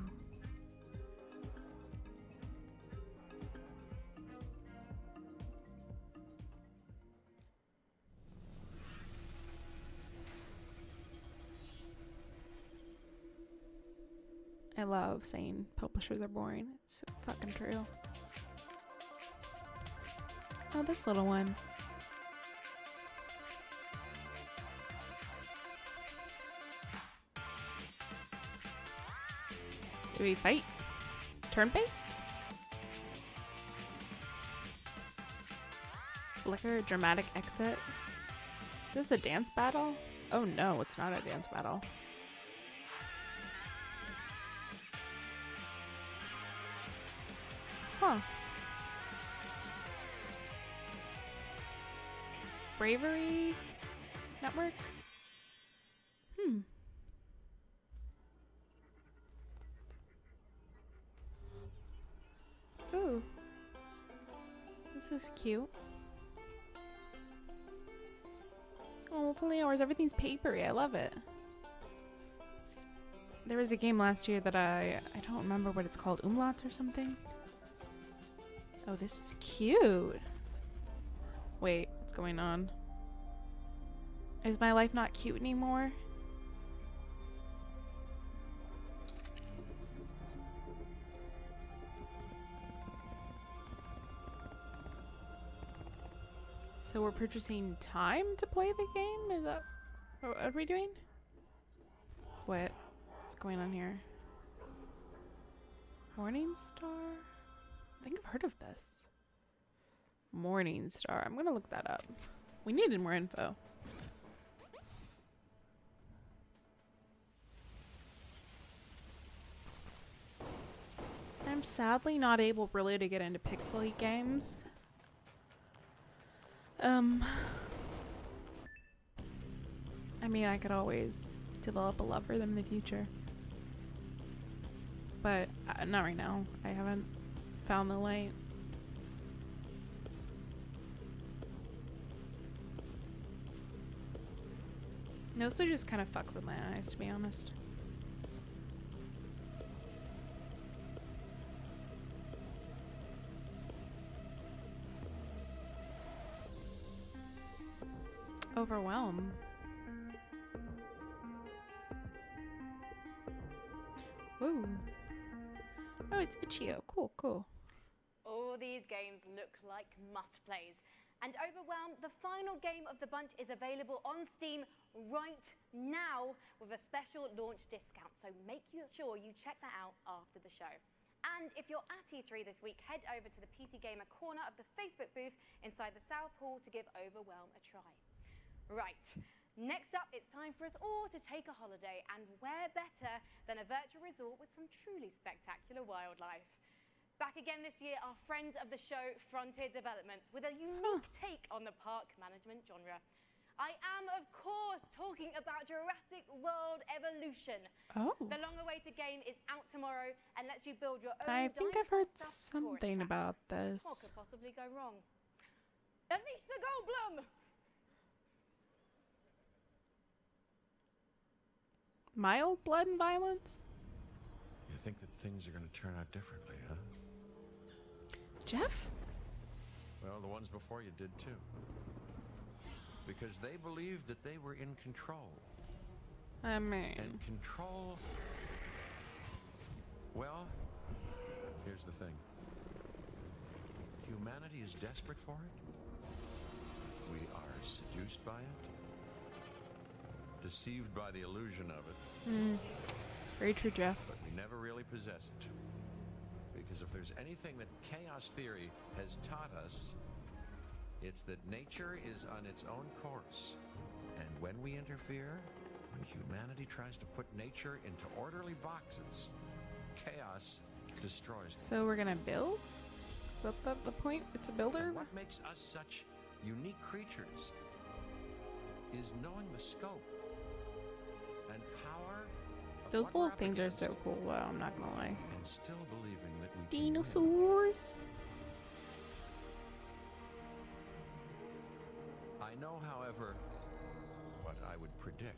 I love saying publishers are boring. It's fucking true. Oh, this little one. Do we fight? Turn-based? Flicker, dramatic exit. Is this a dance battle? Oh no, it's not a dance battle. Huh. Bravery Network? Ooh. This is cute. Oh, fully hours. Everything's papery. I love it. There was a game last year that I don't remember what it's called. Umlauts or something? Oh, this is cute. Wait, what's going on? Is my life not cute anymore? So we're purchasing time to play the game? Is that what are we doing? What's going on here? Morningstar? I think I've heard of this. Morningstar. I'm gonna look that up. We needed more info. I'm sadly not able really to get into pixely games. I mean, I could always develop a love for them in the future. But not right now. I haven't found the light. Mostly just kind of fucks with my eyes, to be honest. Overwhelm. Ooh. Oh, it's Itch.io. Cool, cool. All these games look like must-plays. And Overwhelm, the final game of the bunch, is available on Steam right now with a special launch discount. So make sure you check that out after the show. And if you're at E3 this week, head over to the PC Gamer corner of the Facebook booth inside the South Hall to give Overwhelm a try. Right, next up, it's time for us all to take a holiday, and where better than a virtual resort with some truly spectacular wildlife. Back again this year, our friends of the show, Frontier Developments, with a unique take on the park management genre. I am, of course, talking about Jurassic World Evolution. Oh. The long-awaited game is out tomorrow and lets you build your own I think I've heard dinosaur-stuffed something tourist about trap. this. What could possibly go wrong? Unleash the Goldblum! Mild blood and violence? You think that things are going to turn out differently, huh? Jeff? Well, the ones before you did too. Because they believed that they were in control. I mean... And control... Well, here's the thing. Humanity is desperate for it. We are seduced by it. Deceived by the illusion of it. Very true, Jeff. But we never really possess it. Because if there's anything that chaos theory has taught us, it's that nature is on its own course. And when we interfere, when humanity tries to put nature into orderly boxes, chaos destroys them. So we're gonna build? Is that the point? It's a builder? And what makes us such unique creatures is knowing the scope and power of Those what little we're up things are against, so cool, wow, I'm not gonna lie. and still believing that we can win. Dinosaurs! I know, however, what I would predict.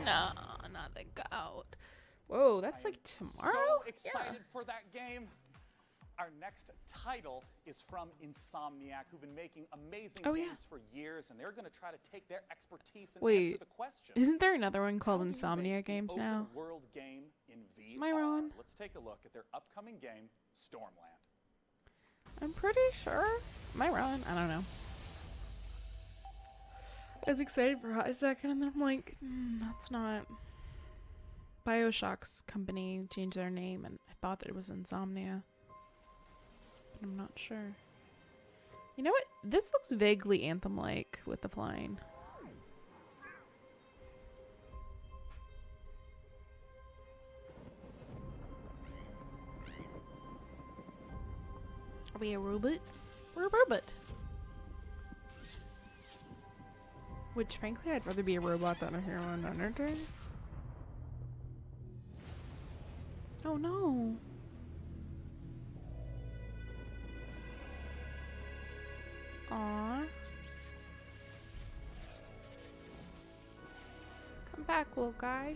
No, not the goat. Whoa, that's like tomorrow? So excited for that game. Our next title is from Insomniac, who've been making amazing games for years, and they're going to try to take their expertise and answer Wait, the question. isn't there another one called Insomnia Games now? Open world game in VR. Am I wrong? Let's take a look at their upcoming game, Stormland. I'm pretty sure. Am I wrong? I don't know. I was excited for a hot second, and then I'm like, that's not. BioShock's company changed their name, and I thought that it was Insomnia. But I'm not sure. You know what? This looks vaguely Anthem-like with the flying. Are we a robot? We're a robot. Which, frankly, I'd rather be a robot than a hero and underdog. Oh no. Aww. Come back, little guy.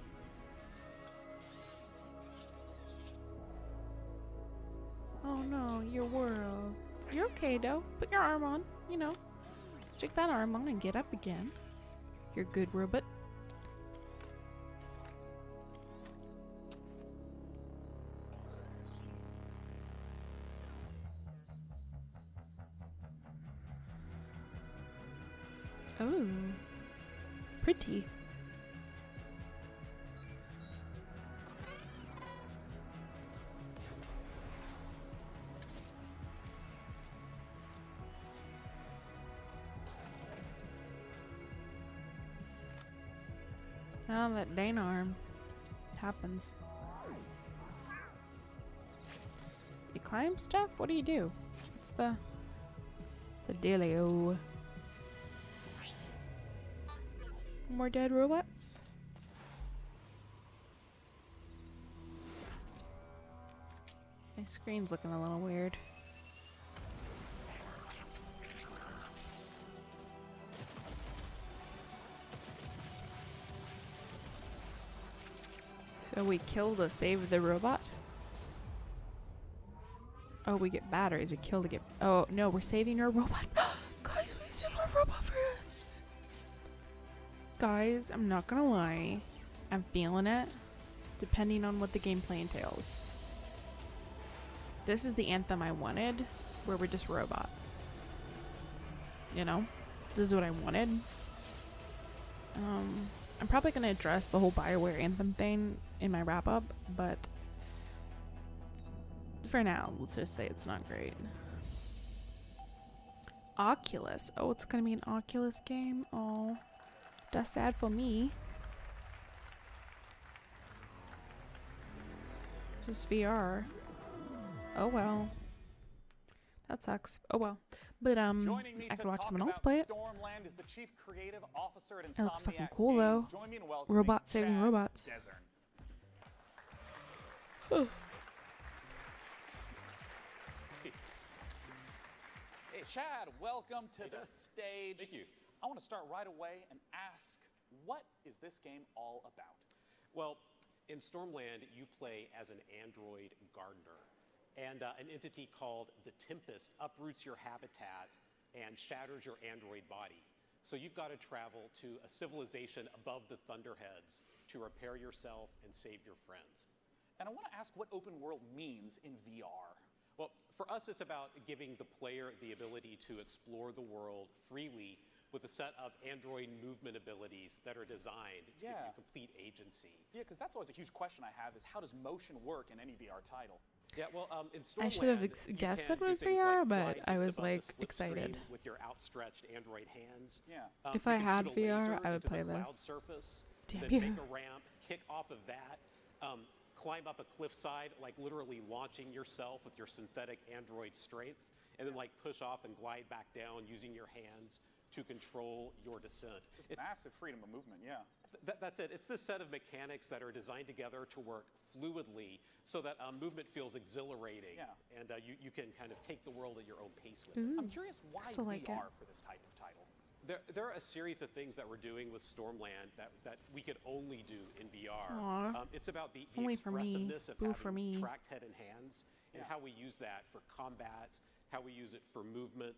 Oh no, your world. You're okay though. Put your arm on, you know. Stick that arm on and get up again. You're good, robot. Oh, pretty. Oh, that Dana arm happens. You climb stuff? What do you do? It's the dealio. More dead robots? My screen's looking a little weird. So we kill to save the robot? Oh, we get batteries. We kill to get... Oh, no, we're saving our robot. Guys, we saved our robot for us. Guys, I'm not gonna lie. I'm feeling it. Depending on what the gameplay entails. This is the Anthem I wanted, where we're just robots. You know? This is what I wanted. I'm probably going to address the whole BioWare Anthem thing in my wrap-up, but for now, let's just say it's not great. Oculus. Oh, it's going to be an Oculus game? Oh, that's sad for me. Just VR. Oh well. That sucks. Oh well. But I could watch someone else play it. Stormland is the chief creative officer at It looks fucking Insomniac cool though. Games. Join me in welcoming Robot saving Chad robots. Desern. Hey Chad, welcome to the stage. Thank you. I want to start right away and ask, what is this game all about? Well, in Stormland, you play as an android gardener. And an entity called the Tempest uproots your habitat and shatters your android body. So you've got to travel to a civilization above the Thunderheads to repair yourself and save your friends. And I want to ask what open world means in VR. Well, for us, it's about giving the player the ability to explore the world freely with a set of android movement abilities that are designed to give you complete agency. Yeah, because that's always a huge question I have is how does motion work in any VR title? Yeah, well, in I should have guessed that it was VR, but I was like excited. With your outstretched android hands. Yeah. If I had VR, I would play this. Surface, Damn then you. make a ramp, kick off of that, climb up a cliffside, like literally launching yourself with your synthetic android strength, and then like push off and glide back down using your hands to control your descent. It's massive freedom of movement, yeah. That's it. It's this set of mechanics that are designed together to work fluidly so that movement feels exhilarating. Yeah. And you can kind of take the world at your own pace with Ooh, it. I'm curious why still like VR it. for this type of title? There are a series of things that we're doing with Stormland that we could only do in VR. Aw. It's about the Only for me. expressiveness of Boo having for me. tracked head and hands and how we use that for combat, how we use it for movement.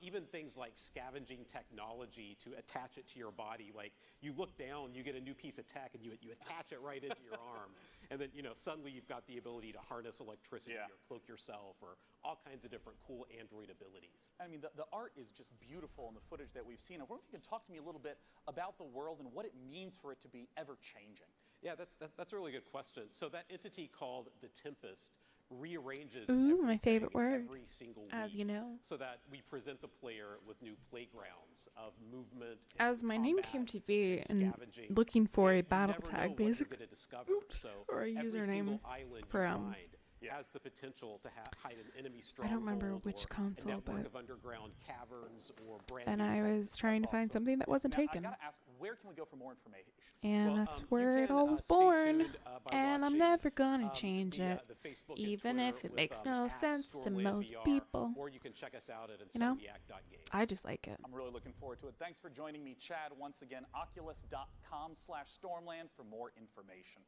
Even things like scavenging technology to attach it to your body. Like you look down, you get a new piece of tech, and you attach it right into your arm, and then suddenly you've got the ability to harness electricity or cloak yourself or all kinds of different cool android abilities. I mean, the art is just beautiful in the footage that we've seen. I wonder if you can talk to me a little bit about the world and what it means for it to be ever changing. Yeah, that's a really good question. So that entity called the Tempest rearranges My favorite word, every single week, as you know. so that we present the player with new playgrounds of movement. As my name came to be, and scavenging. looking for a You battle never know tag, what you're basically, gonna discover. So or a every username single island for you find has the potential to hide an enemy I stronghold. don't remember which or console, a network but of underground caverns or brand and new I tech. was trying to find something that wasn't Now, taken, I gotta ask, where can we go for more information? and Well, that's you where it can, all was stay born. tuned, by And I'm watching, never gonna change it, the Facebook and even Twitter if it with, makes no at sense to Stormland most VR, people. Or you can check us out at You know, insomniac.games. I just like it. I'm really looking forward to it. Thanks for joining me, Chad. Once again, oculus.com/Stormland for more information.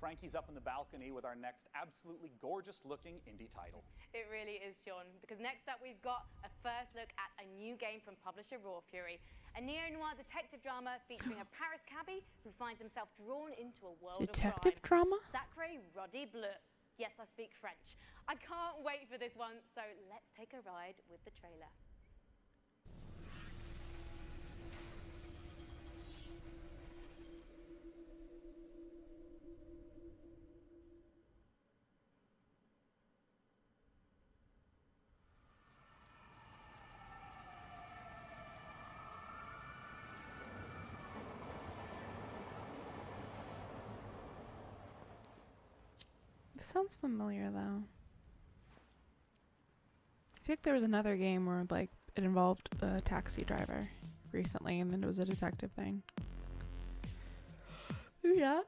Frankie's up in the balcony with our next absolutely gorgeous-looking indie title. It really is, Sean, because next up we've got a first look at a new game from publisher Raw Fury, a neo-noir detective drama featuring a Paris cabbie who finds himself drawn into a world Detective of crime. drama? Sacré Roddy Bleu. Yes, I speak French. I can't wait for this one, so let's take a ride with the trailer. This sounds familiar, though. I feel like there was another game where, like, it involved a taxi driver recently, and then it was a detective thing. Yeah.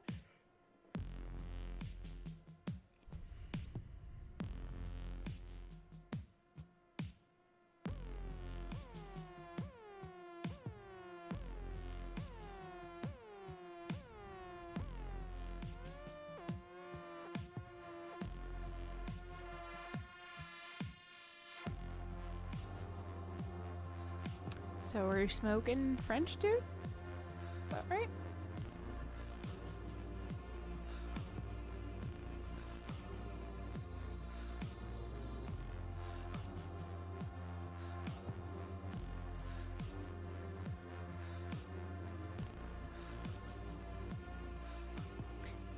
So we're smoking French, dude? Is that right?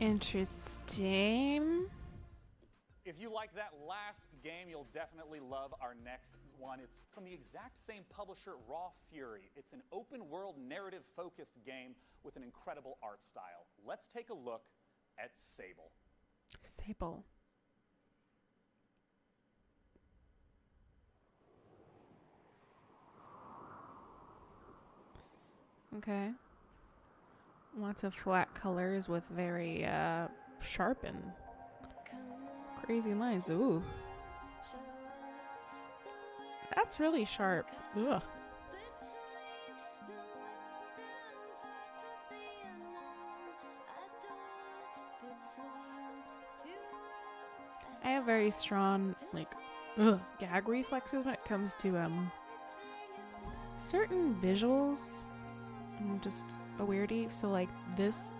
Interesting. If you like that last game, you'll definitely love our next one. It's from the exact same publisher, Raw Fury. It's an open-world, narrative-focused game with an incredible art style. Let's take a look at Sable. Sable. Okay. Lots of flat colors with very sharp and crazy lines. Ooh. That's really sharp. Ugh. I have very strong, like, gag reflexes when it comes to certain visuals. I'm just a weirdie, so like this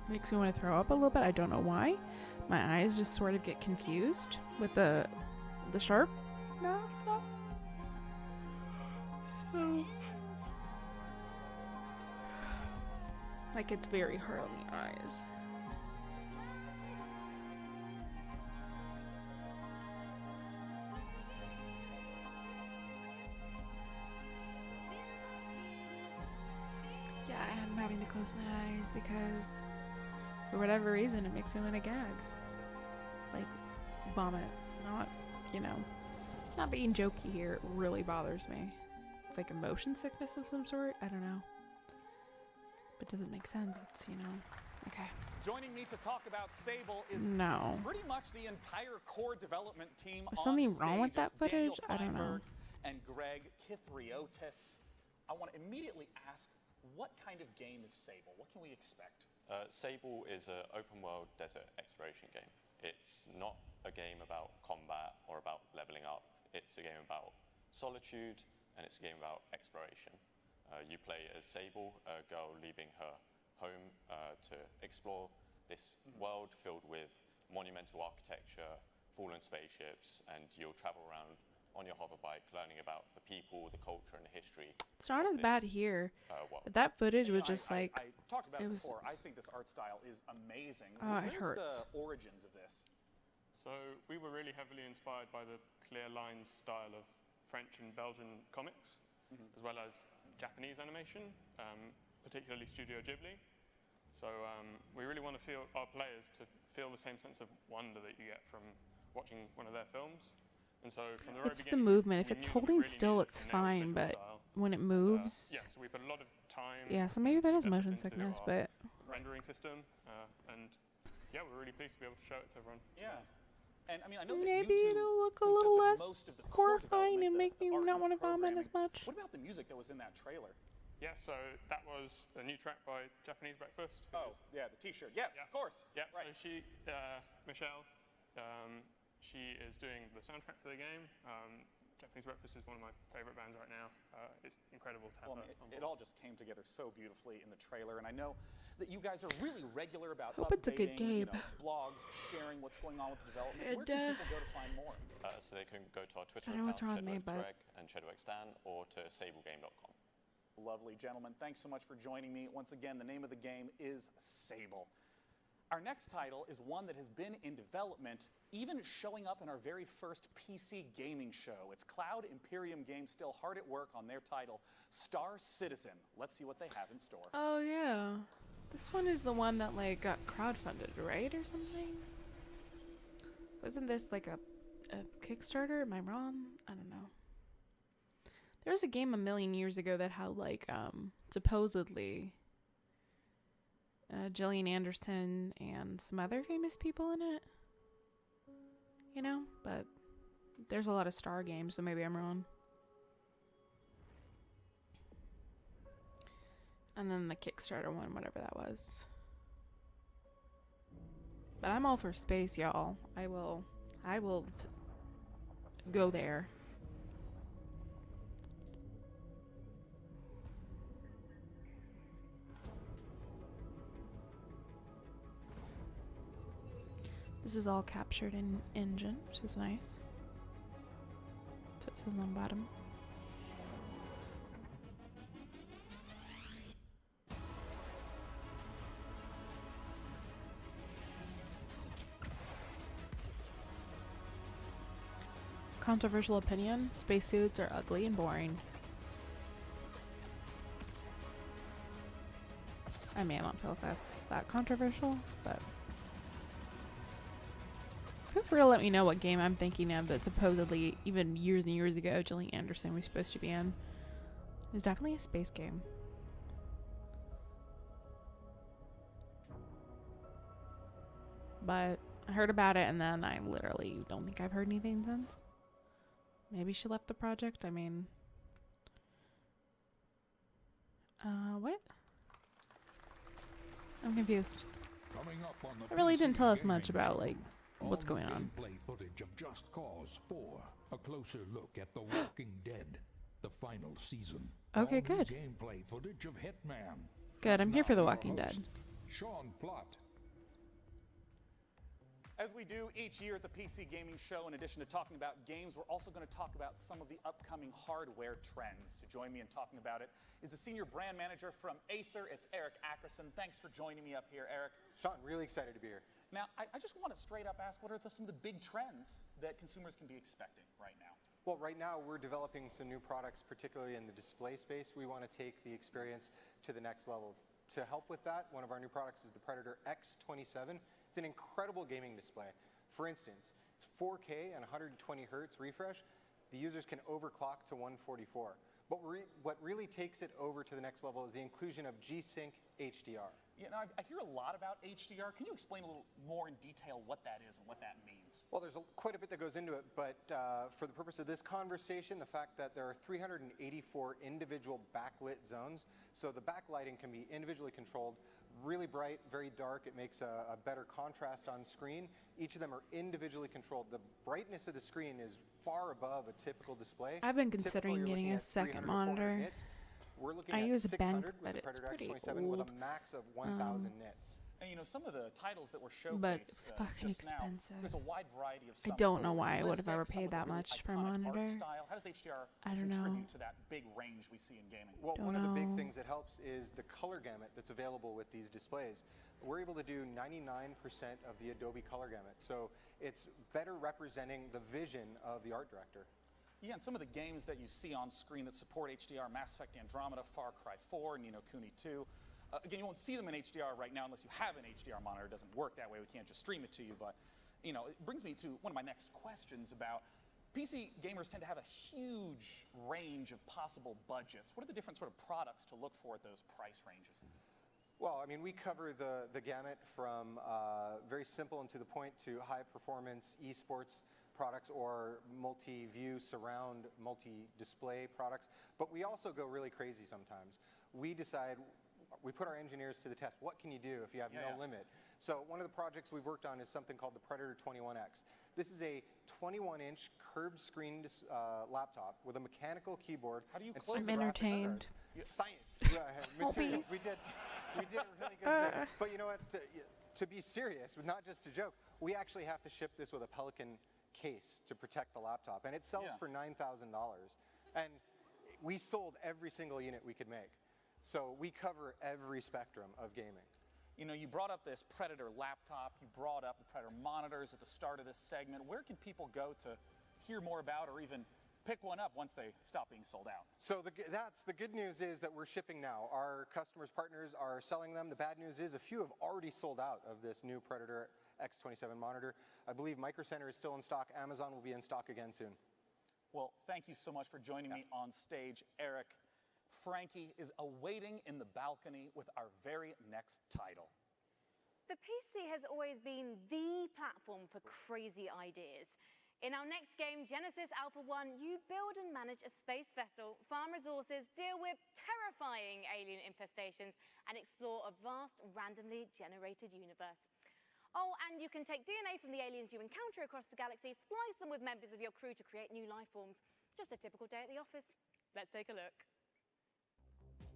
makes me want to throw up a little bit. I don't know why. My eyes just sort of get confused with the sharp stuff. So like it's very hard on the eyes. Yeah, I'm having to close my eyes because for whatever reason it makes me want to gag. Like vomit. Not, not being jokey here. It really bothers me. It's like a motion sickness of some sort. I don't know. But it doesn't make sense. It's, okay. Joining me to talk about Sable is No. pretty much the entire core development team Was on something wrong with stage. that It's Daniel footage? I don't know. Feinberg and Greg Kithriotis. I want to immediately ask, what kind of game is Sable? What can we expect? Sable is an open-world desert exploration game. It's not a game about combat or about leveling up. It's a game about solitude, and it's a game about exploration. You play as Sable, a girl leaving her home to explore this world filled with monumental architecture, fallen spaceships, and you'll travel around on your hoverbike, learning about the people, the culture, and the history. It's not as of bad this, here. world. But that footage You know, was just I like talked about it it was. before. I think this art style is amazing. Oh, it Where's hurts. the origins of this? So we were really heavily inspired by the clear lines style of French and Belgian comics, as well as Japanese animation, particularly Studio Ghibli. So we really want to feel our players to feel the same sense of wonder that you get from watching one of their films. And so from the very It's the beginning, movement. If we it's knew that we holding really still, needed it's to nail the fine, visual but style. when it moves, Yeah, so we put a lot of time. yeah. So maybe that is effort motion into sickness, our but rendering system, and yeah, we're really pleased to be able to show it to everyone. Yeah. And I mean, I know that maybe YouTube it'll look a consists little of less most of the core horrifying and development, make me art not and want to comment as programming. much. What about the music that was in that trailer? Yeah, so that was a new track by Japanese Breakfast. Oh, yeah, the T-shirt. Yes, of course. Yeah, right. So she, Michelle, she is doing the soundtrack for the game. Japanese Breakfast is one of my favorite bands right now. It's incredible to have Well, her on it board. all just came together so beautifully in the trailer, and I know that you guys are really regular about Hope it's a good updating, you game. know, blogs, sharing what's going on with the development. And, Where can people go to find more? So they can go to our Twitter I know what's account, wrong with me, but- ShadowXReg and ShadowXDan, or to sablegame.com. Lovely, gentlemen. Thanks so much for joining me. Once again, the name of the game is Sable. Our next title is one that has been in development, even showing up in our very first PC gaming show. It's Cloud Imperium Games still hard at work on their title, Star Citizen. Let's see what they have in store. Oh yeah, this one is the one that like got crowdfunded, right, or something? Wasn't this like a Kickstarter? Am I wrong? I don't know. There was a game a million years ago that had like supposedly Gillian Anderson and some other famous people in it. You know, but there's a lot of Star games, so maybe I'm wrong. And then the Kickstarter one, whatever that was. But I'm all for space, y'all. I will go there. This is all captured in engine, which is nice. So it says on the bottom. Controversial opinion, spacesuits are ugly and boring. I mean, I don't feel if that's that controversial, but feel free to let me know what game I'm thinking of that supposedly, even years and years ago, Gillian Anderson was supposed to be in. It's definitely a space game. But I heard about it and then I literally don't think I've heard anything since. Maybe she left the project. I mean, what? I'm confused. Coming up on the It really PC didn't tell us Gaming much about Show, like what's all the going on. Gameplay footage of Just Cause 4, a closer look at The Walking Dead, the final season. Okay, All new good. Gameplay footage of Hitman. Good, I'm here for The Now, your Walking Dead. host, Sean Plott. As we do each year at the PC Gaming Show, in addition to talking about games, we're also going to talk about some of the upcoming hardware trends. To join me in talking about it is the Senior Brand Manager from Acer. It's Eric Ackerson. Thanks for joining me up here, Eric. Sean, really excited to be here. Now, I just want to straight up ask, what are some of the big trends that consumers can be expecting right now? Well, right now we're developing some new products, particularly in the display space. We want to take the experience to the next level. To help with that, one of our new products is the Predator X27. It's an incredible gaming display. For instance, it's 4K and 120 hertz refresh. The users can overclock to 144. But what really takes it over to the next level is the inclusion of G-Sync HDR. You know, I hear a lot about HDR. Can you explain a little more in detail what that is and what that means? Well, there's quite a bit that goes into it, but for the purpose of this conversation, the fact that there are 384 individual backlit zones, so the backlighting can be individually controlled, really bright, very dark. It makes a better contrast on screen. Each of them are individually controlled. The brightness of the screen is far above a typical display. I've been Typically, considering you're getting looking a at second 300 to 400 monitor. nits. We're looking I at use a 600 bank, with but the it's Predator pretty X27 with old. a max of 1,000 nits. And you know, some of the titles that were showcased But it's fucking just now, expensive. there's a wide variety of I some don't know forward why I would have ever realistic, some paid of the that really much for a iconic art monitor. style. How does HDR I don't know. contribute to that big range we see in gaming? Well, Don't one of the big know. things that helps is the color gamut that's available with these displays. We're able to do 99% of the Adobe color gamut, so it's better representing the vision of the art director. Yeah, and some of the games that you see on screen that support HDR, Mass Effect Andromeda, Far Cry 4, Ni no Kuni 2. Again, you won't see them in HDR right now unless you have an HDR monitor. It doesn't work that way. We can't just stream it to you. But, you know, it brings me to one of my next questions about PC gamers tend to have a huge range of possible budgets. What are the different sort of products to look for at those price ranges? Well, I mean, we cover the gamut from very simple and to the point to high-performance esports products or multi-view, surround, multi-display products. But we also go really crazy sometimes. We decide, we put our engineers to the test. What can you do if you have no limit? So one of the projects we've worked on is something called the Predator 21X. This is a 21-inch curved screen laptop with a mechanical keyboard. How do you and close some I'm graphics entertained. cards. Science. Help me. Materials. We did a really good thing. But you know what? To be serious, not just to joke, we actually have to ship this with a Pelican case to protect the laptop, and it sells for $9,000. And we sold every single unit we could make. So we cover every spectrum of gaming. You know, you brought up this Predator laptop, you brought up the Predator monitors at the start of this segment. Where can people go to hear more about or even pick one up once they stop being sold out? So the good news is that we're shipping now. Our customers, partners are selling them. The bad news is a few have already sold out of this new Predator X27 monitor. I believe Micro Center is still in stock. Amazon will be in stock again soon. Well, thank you so much for joining me on stage, Eric. Frankie is awaiting in the balcony with our very next title. The PC has always been the platform for crazy ideas. In our next game, Genesis Alpha 1, you build and manage a space vessel, farm resources, deal with terrifying alien infestations, and explore a vast, randomly generated universe. Oh, and you can take DNA from the aliens you encounter across the galaxy, splice them with members of your crew to create new life forms. Just a typical day at the office. Let's take a look.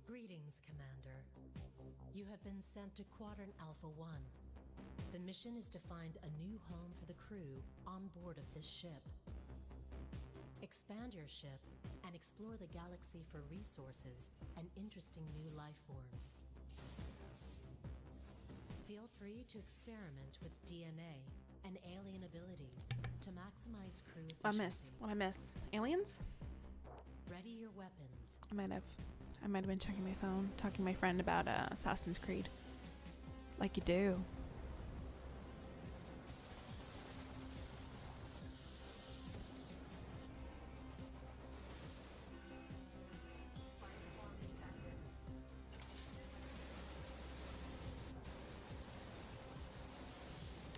Greetings, Commander. You have been sent to Quadrant Alpha 1. The mission is to find a new home for the crew on board of this ship. Expand your ship and explore the galaxy for resources and interesting new life forms. Feel free to experiment with DNA and alien abilities to maximize crew efficiency. What I miss? Aliens? Ready your weapons. I might have been checking my phone, talking to my friend about Assassin's Creed. Like you do.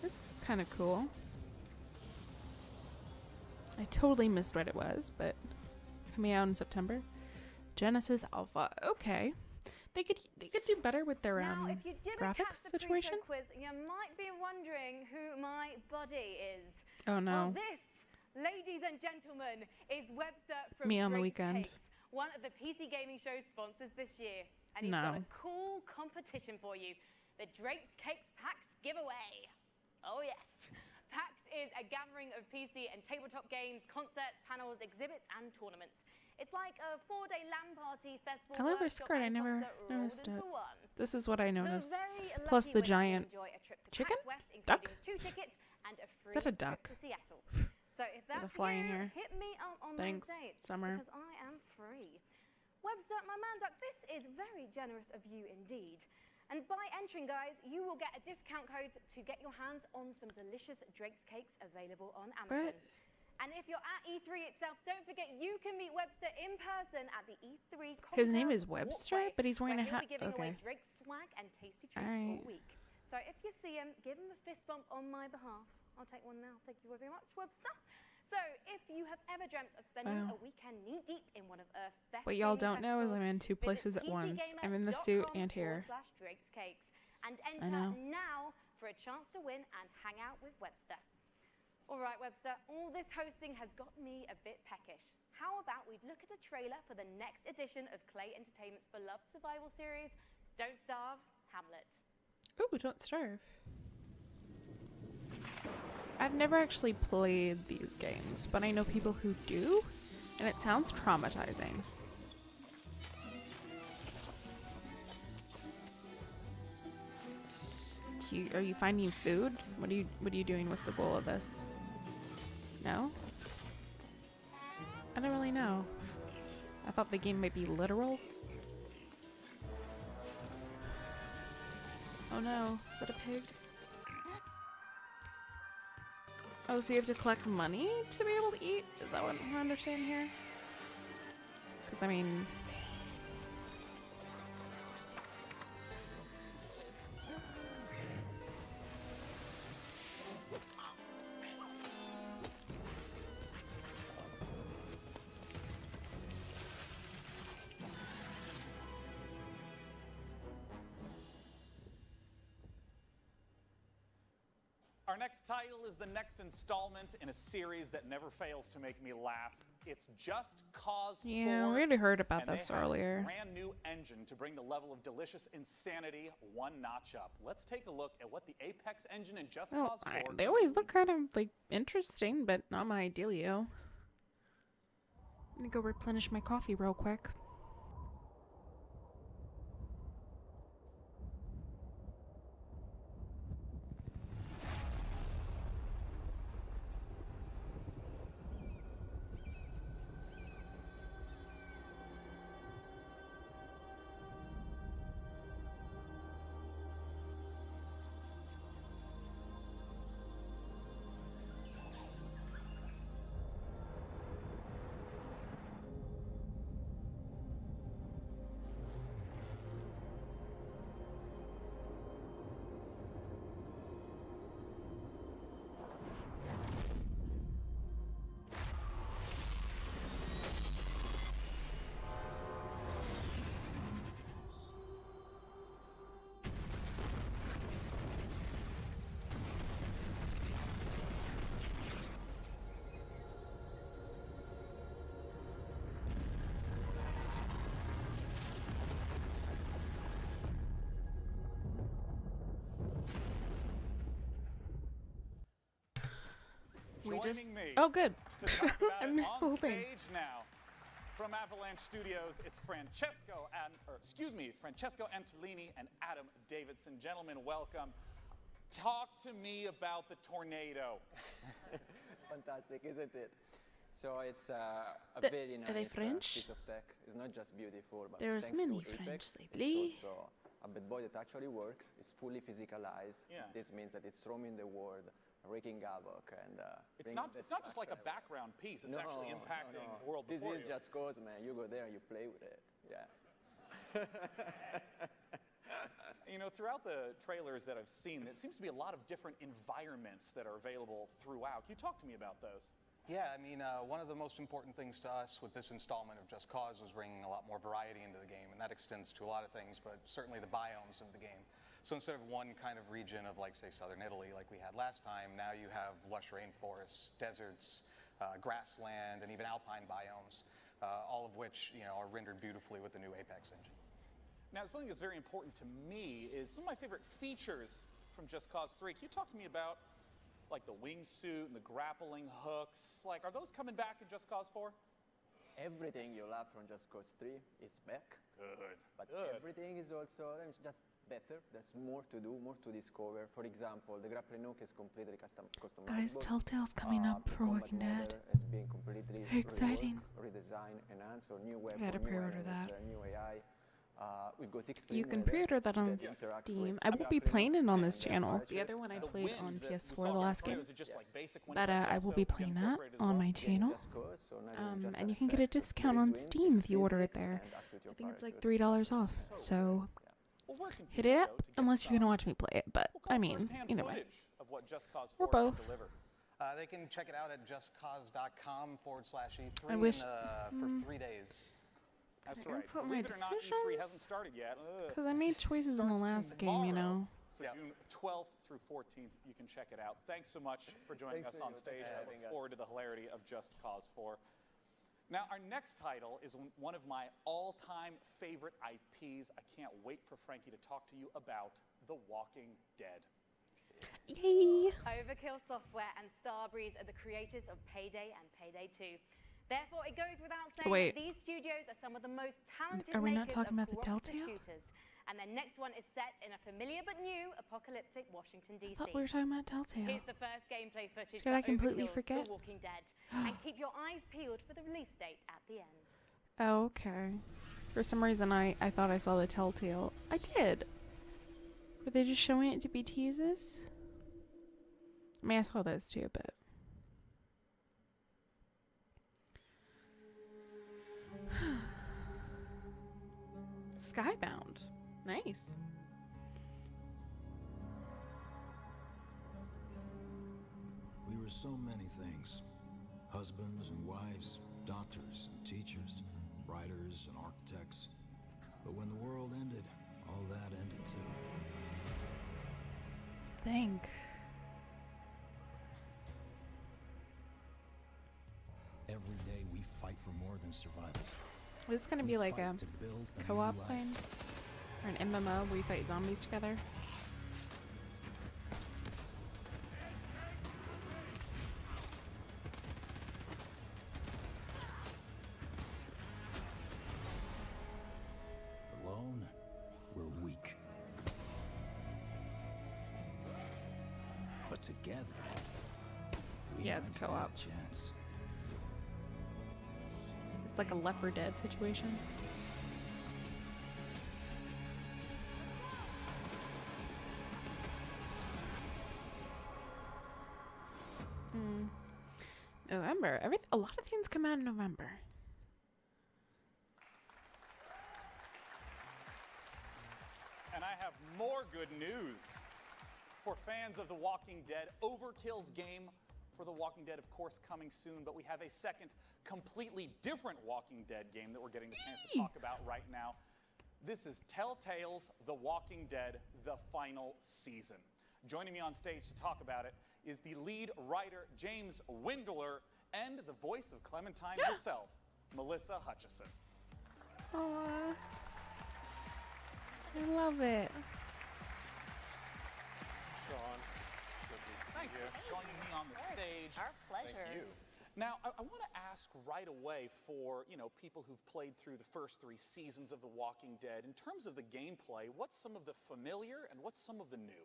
It's kind of cool. I totally missed what it was, but coming out in September. Genesis Alpha. Okay. They could do better with their Now, if you didn't graphics catch the situation. pre-show quiz, you might be wondering who my buddy is. Oh no. Well, this, ladies and gentlemen, is Webster from Me on the Drake's weekend. Cakes, one of the PC gaming show's sponsors this year. And he's No. got a cool competition for you, the Drake's Cakes PAX giveaway. Oh yes. PAX is a gathering of PC and tabletop games, concerts, panels, exhibits, and tournaments. It's like a 4-day LAN party festival. I love her workshop skirt. I and never concert rolled noticed into it. one. This is what I noticed. very Plus lucky the winner will giant enjoy a trip to chicken? PAX West, Duck? including 2 tickets and a free that a trip duck? to Seattle. So if There's a that's fly in you, here. hit me up on Thanks, those dates Summer. because I am free. Webster, my man Duck, this is very generous of you indeed. And by entering, guys, you will get a discount code to get your hands on some delicious Drake's Cakes available on Amazon. What? And if you're at E3 itself, don't forget you can meet Webster in person at the E3 His name Concert is Webster, Walkway, but he's wearing a where hat. he'll be giving away Okay. Drake's swag and tasty treats Alright. all week. So if you see him, give him a fist bump on my behalf. I'll take one now. Thank you very much, Webster. So if you have ever dreamt of spending Wow. a weekend knee-deep in one of Earth's best What y'all gaming don't know is festivals, I'm in 2 visit places at once. I'm in the suit and here. PCGamer.com/Drake's Cakes and I enter know. now for a chance to win and hang out with Webster. All right, Webster, all this hosting has got me a bit peckish. How about we look at a trailer for the next edition of Clay Entertainment's beloved survival series, Don't Starve, Hamlet. Ooh, Don't Starve. I've never actually played these games, but I know people who do, and it sounds traumatizing. Are you finding food? What are you doing? What's the goal of this? No? I don't really know. I thought the game might be literal. Oh no, is that a pig? Oh, so you have to collect money to be able to eat? Is that what I understand here? Because I mean... Our next title is the next installment in a series that never fails to make me laugh. It's Just Cause 4. Yeah, we already heard about and this they have earlier. a brand new engine to bring the level of delicious insanity one notch up. Let's take a look at what the Apex engine in Just Well, Cause 4 they always look kind of like interesting, but not my idealio. Let me go replenish my coffee real quick. We just... Joining me Oh, good. to talk about I it missed the on whole thing. stage now. From Avalanche Studios, it's Francesco Antolini and Adam Davidson. Gentlemen, welcome. Talk to me about the tornado. It's fantastic, isn't it? So it's a are very they nice French? piece of tech. It's not just beautiful, but There's thanks many to Apex, French it's lately. also a bad boy that actually works. It's fully physicalized. Yeah. This means that it's roaming the world, wreaking havoc, and It's not just like a background piece. It's actually impacting the world This before is you. Just Cause, man. You go there and you play with it. Yeah. You know, throughout the trailers that I've seen, it seems to be a lot of different environments that are available throughout. Can you talk to me about those? Yeah, I mean, one of the most important things to us with this installment of Just Cause was bringing a lot more variety into the game, and that extends to a lot of things, but certainly the biomes of the game. So instead of one kind of region of, like, say, southern Italy, like we had last time, now you have lush rainforests, deserts, grassland, and even alpine biomes, all of which, you know, are rendered beautifully with the new Apex engine. Now, something that's very important to me is some of my favorite features from Just Cause 3. Can you talk to me about, like, the wingsuit and the grappling hooks? Like, are those coming back in Just Cause 4? Everything you love from Just Cause 3 is back. Good. But Good. everything is also just better. There's more to do, more to discover. For example, the grappling hook is completely customizable. Guys, Telltale's coming up for Combat Walking Dead. mode has been completely Very exciting. redesigned, enhanced, or new weapon, Gotta new pre-order enemies, that. new AI. We've got Extreme You can Weather pre-order that on that interacts Steam. with I won't be grappling playing it on hook this and channel. temperature. The other one I The played wind on that we PS4, saw the on last display, game. was it just like basic wind But effects I will also be get playing that incorporated as on well? my channel. Just Cause, so not even just And an you can get a effect, so discount there is on wind, Steam there's if you order it physics, there. and acts with your I think it's like parachute. $3 off. So Well, where can hit people it go up to get unless you're some gonna watch me play it. But I mean, firsthand either way. footage of what Just Cause Or 4 can both. deliver? They can check it out at justcause.com/E3 I wish- for 3 days. That's Can I right. input Believe my it or not, E3 hasn't decisions? started yet. Because I made choices in the last game, you know. So June 12th through 14th, you can check it out. Thanks so much for joining Thanks us to on you. stage. Thanks for I having look us. forward to the hilarity of Just Cause 4. Now, our next title is one of my all-time favorite IPs. I can't wait for Frankie to talk to you about The Walking Dead. Yay! Overkill Software and Starbreeze are the creators of Payday and Payday 2. Therefore, it goes without saying Wait. that these studios are some of the most talented Are we not makers talking of about the cooperative Telltale? shooters. And their next one is set in a familiar but new apocalyptic Washington, D.C. I thought we were talking about Telltale. Here's the first gameplay footage Did for I completely Overkill's forget? The Walking Dead. And keep your eyes peeled for the release date at the end. Oh, okay. For some reason, I thought I saw the Telltale. I did. Were they just showing it to be teases? I mean, I saw those too, but... Skybound. Nice. We were so many things. Husbands and wives, doctors and teachers, writers and architects. But when the world ended, all that ended too. Thank. Every day we fight for more than survival. Is this gonna We be like a fight to build a new co-op life. thing? Or an MMO where you fight zombies together? Alone, we're weak. But together, we Yeah, might it's stand co-op. a chance. It's like a Left 4 Dead situation. November. A lot of things come out in November. And I have more good news. For fans of The Walking Dead, Overkill's game for The Walking Dead, of course, coming soon, but we have a second, completely different Walking Dead game that we're getting the chance to talk about right now. This is Telltale's The Walking Dead, the final season. Joining me on stage to talk about it is the lead writer, James Windler, and the voice of Clementine herself, Melissa Hutchison. Aww. I love it. Thanks for joining me on the stage. Our pleasure. Thank you. Now, I want to ask right away for, people who've played through the first 3 seasons of The Walking Dead, in terms of the gameplay, what's some of the familiar and what's some of the new?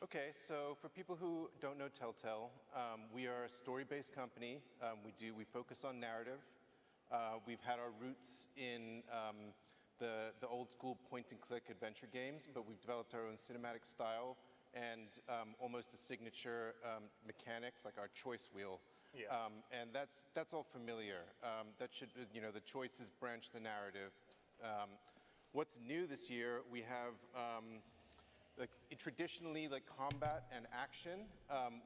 Okay, so for people who don't know Telltale, we are a story-based company. We focus on narrative. We've had our roots in the old school point-and-click adventure games, but we've developed our own cinematic style and almost a signature mechanic, like our choice wheel. Yeah. And that's all familiar. That should, the choices branch the narrative. What's new this year, we have traditionally combat and action.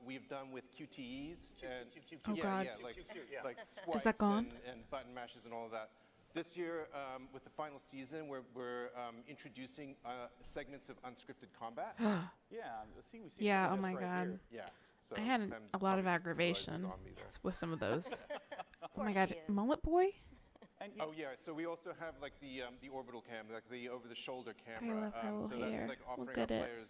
We've done with QTEs and Oh, God. like Is that swipes gone? and button mashes and all of that. This year, with the final season, we're introducing segments of unscripted combat. Yeah, see, we see Yeah, some oh of this my right God. here. Yeah. So I had Clem's a lot of probably just aggravation realized it's on me there. with some of those. Oh my course God, she is. Mullet Boy? And Oh yeah, so we also have the orbital cam, like the over-the-shoulder I camera. love her little so hair. that's Look offering at our it. players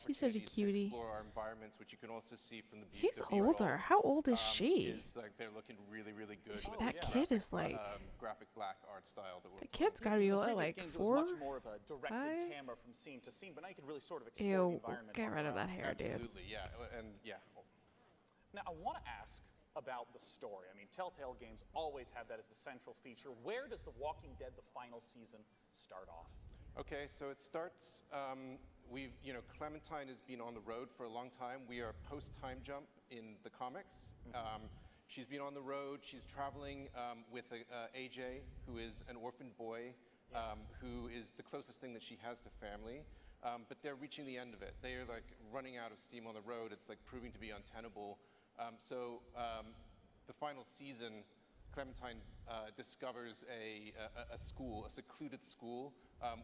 She's such a opportunities cutie. to explore our environments, which you can also see from the He's the B-roll, older. How old is she? Is they're looking really, really good. with That this kid graphic, is like... graphic black art style that we're. The kid's gotta be In the what, previous like games, 4? It was much more of a directed 5? camera from scene to scene, but now you can really sort of explore the Ew, environment. get on rid your of that own. hair, dude. Absolutely, yeah, and yeah. Now, I want to ask about the story. I mean, Telltale games always have that as the central feature. Where does The Walking Dead, the final season, start off? Okay, so it starts, Clementine has been on the road for a long time. We are post-time jump in the comics. She's been on the road. She's traveling with AJ, who is an orphan boy, who is the closest thing that she has to family. But they're reaching the end of it. They are running out of steam on the road. It's proving to be untenable. So the final season, Clementine discovers a school, a secluded school,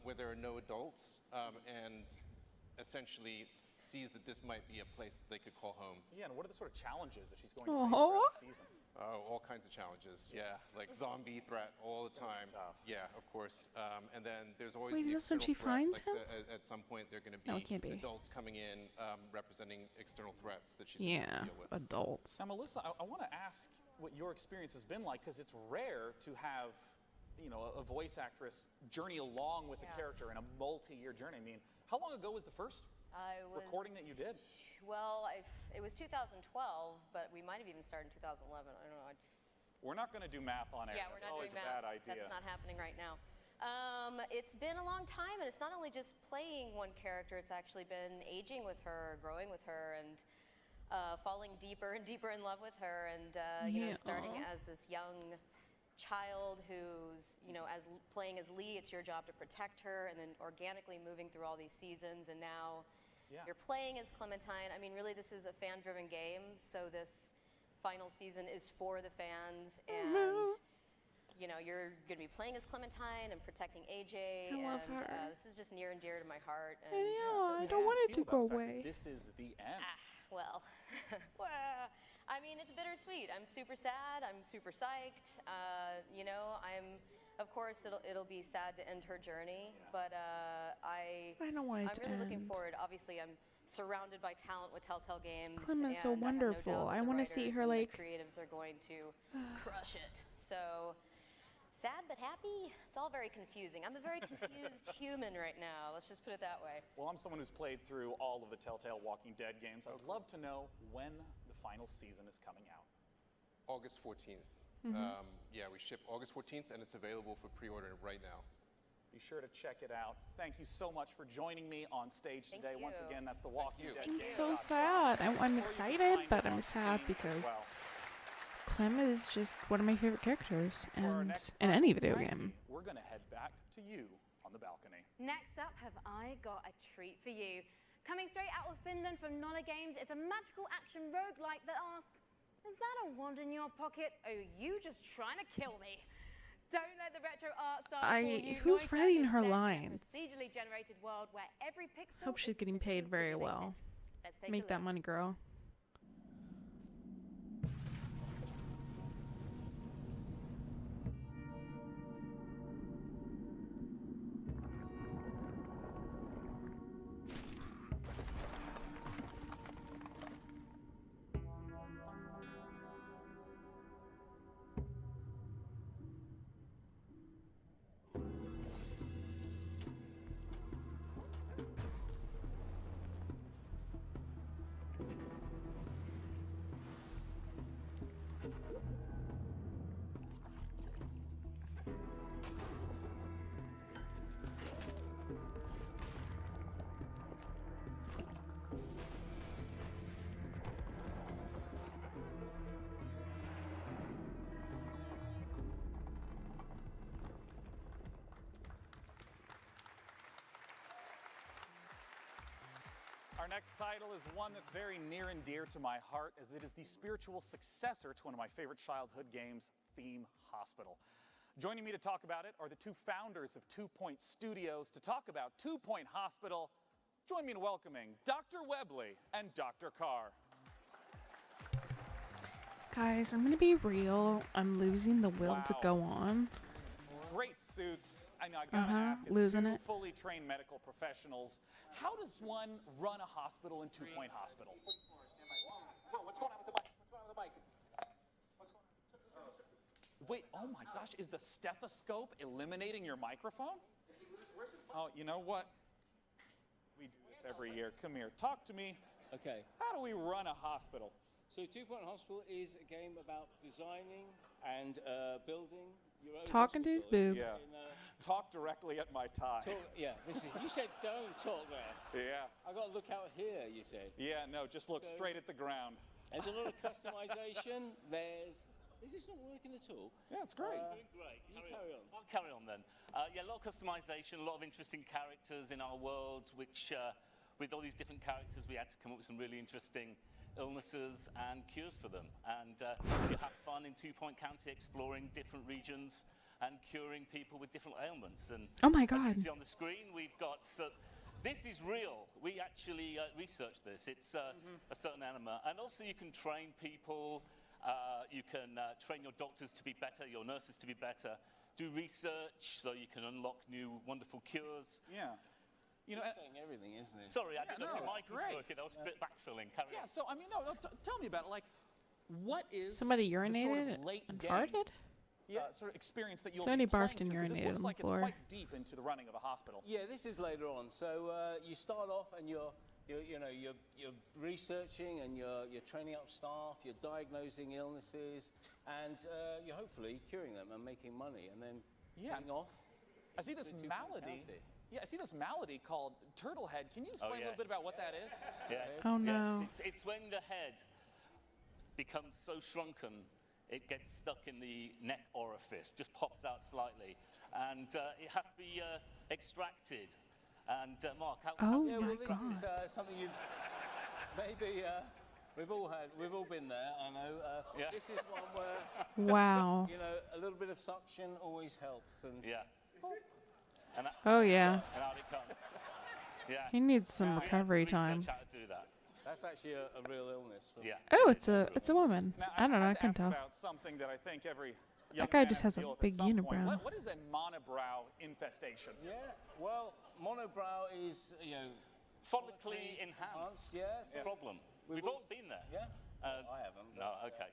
where there are no adults, and essentially sees that this might be a place that they could call home. Yeah, and what are the sort of challenges that she's going to face throughout the season? Oh, all kinds of challenges. Yeah, like zombie threat all the time. Yeah, of course. And then there's always Wait, the is this when external she threat, finds like him? at some point, they're going to be, No, it can't be. adults coming in representing external threats that she's going to Yeah, deal with. adults. Now, Melissa, I want to ask what your experience has been like, because it's rare to have, you know, a voice actress journey along with a character in a multi-year journey. I mean, how long ago was the first recording that you did? Well, it was 2012, but we might have even started in 2011. I don't know. We're not going to do math on air. Yeah, we're That's not always doing a bad math. idea. That's not happening right now. It's been a long time, and it's not only just playing one character. It's actually been aging with her, growing with her, and falling deeper and deeper in love with her. And you know, starting as this young child who's, you know, playing as Lee, it's your job to protect her, and then organically moving through all these seasons, and now you're playing as Clementine. I mean, really, this is a fan-driven game, so this final season is for the fans, and you know, you're going to be playing as Clementine and protecting AJ. I love and, her. This is just near and dear to my heart. And I don't want it to go away. This is the end. Well, I mean, it's bittersweet. I'm super sad. I'm super psyched. You know, of course, it'll be sad to end her journey, but I don't want it I'm to really looking end. forward. Obviously, I'm surrounded by talent with Telltale Games. Clem is so and I have no wonderful. doubt that I the wanna see writers her, and the like- creatives are going to crush it. So sad but happy. It's all very confusing. I'm a very confused human right now. Let's just put it that way. Well, I'm someone who's played through all of the Telltale Walking Dead games. I'd love to know when the final season is coming out. August 14th. Mm-hmm. Yeah, we ship August 14th, and it's available for pre-order right now. Be sure to check it out. Thank you so much for joining me on stage Thank today. Once you. again, that's the Walking Dead. I'm game. so sad. I'm excited, but I'm sad because Clem is just one of my favorite characters, and in any video game. We're going to head back to you on the balcony. Next up, have I got a treat for you. Coming straight out of Finland from Nolla Games, it's a magical action roguelike that asks, is that a wand in your pocket? Or are you just trying to kill me? Don't let the retro art style fool you. Who's Noita writing is her set in a lines? procedurally generated world where every pixel Hope she's is getting paid very well. Let's take a Make that look. money, girl. Our next title is one that's very near and dear to my heart, as it is the spiritual successor to one of my favorite childhood games, Theme Hospital. Joining me to talk about it are the two founders of 2 Point Studios to talk about 2 Point Hospital. Join me in welcoming Dr. Webley and Dr. Carr. Guys, I'm gonna be real. I'm losing the will to go on. Great suits. I know, I gotta ask, as losing two it. fully trained medical professionals, how does one run a hospital in 2 Point Hospital? Wait, oh my gosh, is the stethoscope eliminating your microphone? Oh, you know what? We do this every year. Come here, talk to me. Okay. How do we run a hospital? So 2 Point Hospital is a game about designing and building your own Talking to his hospitals boob. Yeah. Talk directly at my tie. Yeah, listen, you said don't talk there. Yeah. I got to look out here, you said. Yeah, no, just look So- straight at the ground. There's a lot of customization. Is this not working at all? Yeah, it's great. Doing great. Carry on. I'll carry on then. Yeah, a lot of customization, a lot of interesting characters in our world, which with all these different characters, we had to come up with some really interesting illnesses and cures for them. And you have fun in 2 Point County exploring different regions and curing people with different ailments. And Oh my as you God. can see on the screen, we've got This is real. We actually researched this. It's a certain animal. And also you can train people. You can train your doctors to be better, your nurses to be better. Do research so you can unlock new wonderful cures. Yeah. You know, saying everything, isn't it? Sorry, I didn't know if your mic was great. working. I was a bit backfilling. Carry on. So I mean, no, tell me about it. Like, what is Somebody the sort urinated of late and game, farted? sort of experience that you'll Somebody be playing barfed and through? 'Cause this urinated looks on the like floor. it's quite deep into the running of a hospital. Yeah, this is later on. So you start off and you're researching and you're training up staff, you're diagnosing illnesses, and you're hopefully curing them and making money, and then heading off. I see this to malady. County. Yeah, I see this malady called turtle head. Can you explain a little yes. bit about what that is? Yes. Oh, no. Yes. It's when the head becomes so shrunken, it gets stuck in the neck orifice, just pops out slightly, and it has to be extracted. And Mark, how? Oh Yeah, my well, this God. is something you've maybe we've all been there. I know. This is one where Wow. a little bit of suction always helps. And Yeah. And Oh, yeah. And out it comes. Yeah. He needs some We had to recovery research time. how to do that. that's actually a real illness. Yeah. Oh, it's a woman. Now, I don't know. I have to can ask tell. about something that I think every young guy man just has a deal with at big some point. unibrow. What is a monobrow infestation? Yeah. Well, monobrow is Follically enhanced. Yes. Problem. We've all been there. Yeah. I haven't. No. Okay.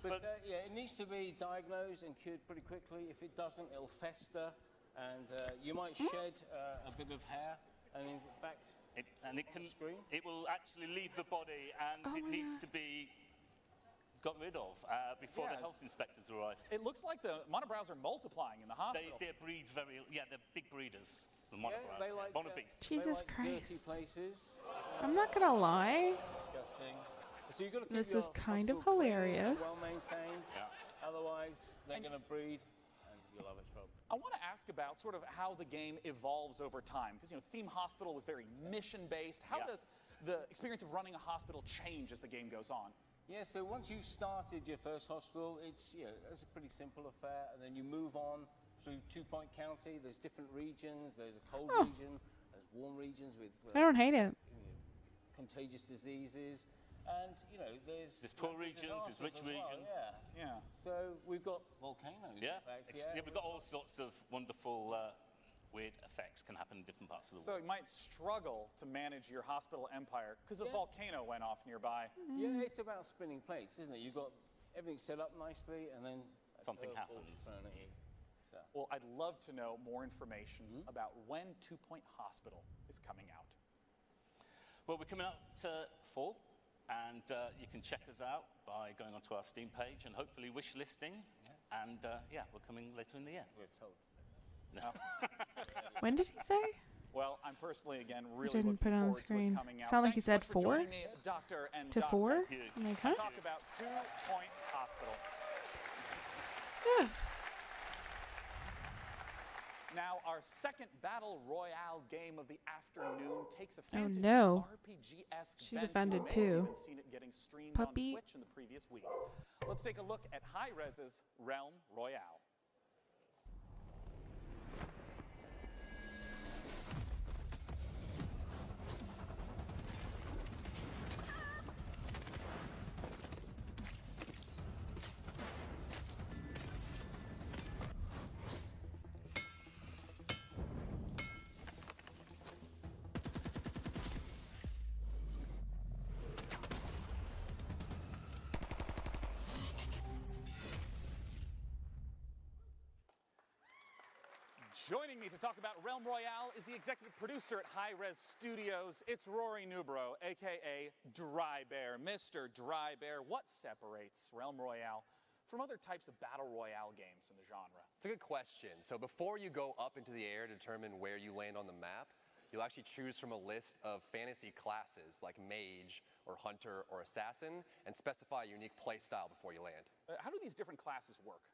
But yeah, it needs to be diagnosed and cured pretty quickly. If it doesn't, it'll fester, and you might shed a bit of hair. And in fact, it will actually leave the body, and it needs to be got rid of before the health inspectors arrive. It looks like the monobrows are multiplying in the hospital. They breed they're big breeders. The monobrows. they like monobeasts. Jesus they like Christ. dirty places. I'm not gonna lie. Disgusting. So you've got to keep This your is kind of hospital clean, hilarious. well maintained. Yeah. Otherwise, they're going to breed, and you'll have a trouble. I want to ask about sort of how the game evolves over time, because Theme Hospital was very mission-based. How does the experience of running a hospital change as the game goes on? Yeah, so once you've started your first hospital, it's a pretty simple affair, and then you move on through Two Point County. There's different regions. There's a cold region. There's warm regions with I don't hate it. contagious diseases. And, there's poor regions, there's rich regions. Yeah. So we've got volcanoes, Yeah. in fact. We've got all sorts of wonderful, weird effects can happen in different parts of the So world. you might struggle to manage your hospital empire because a volcano went off nearby. Yeah, it's about spinning plates, isn't it? You've got everything set up nicely, and then Something curveball's happens. thrown at you. So. Well, I'd love to know more information about when 2 Point Hospital is coming out. Well, we're coming out to fall, and you can check us out by going onto our Steam page and hopefully wish listing. And we're coming later in the year. We're told. No. When did he say? Well, I'm personally, again, really didn't looking put it on the forward to it screen. coming out. Sound like he Thanks said so much for 4? joining me, Doctor and To Doc. 4? Thank you. I'm like, huh? Talk about 2 Point Hospital. Now, our second Battle Royale game of the afternoon takes a fantasy no. RPG-esque She's bent. offended You may too. have even seen it getting streamed Puppy. on Twitch in the previous week. Let's take a look at Hi-Rez's Realm Royale. Joining me to talk about Realm Royale is the executive producer at Hi-Rez Studios. It's Rory Newbrow, a.k.a. Dry Bear. Mr. Dry Bear, what separates Realm Royale from other types of Battle Royale games in the genre? It's a good question. So before you go up into the air to determine where you land on the map, you'll actually choose from a list of fantasy classes like Mage or Hunter or Assassin and specify a unique play style before you land. How do these different classes work?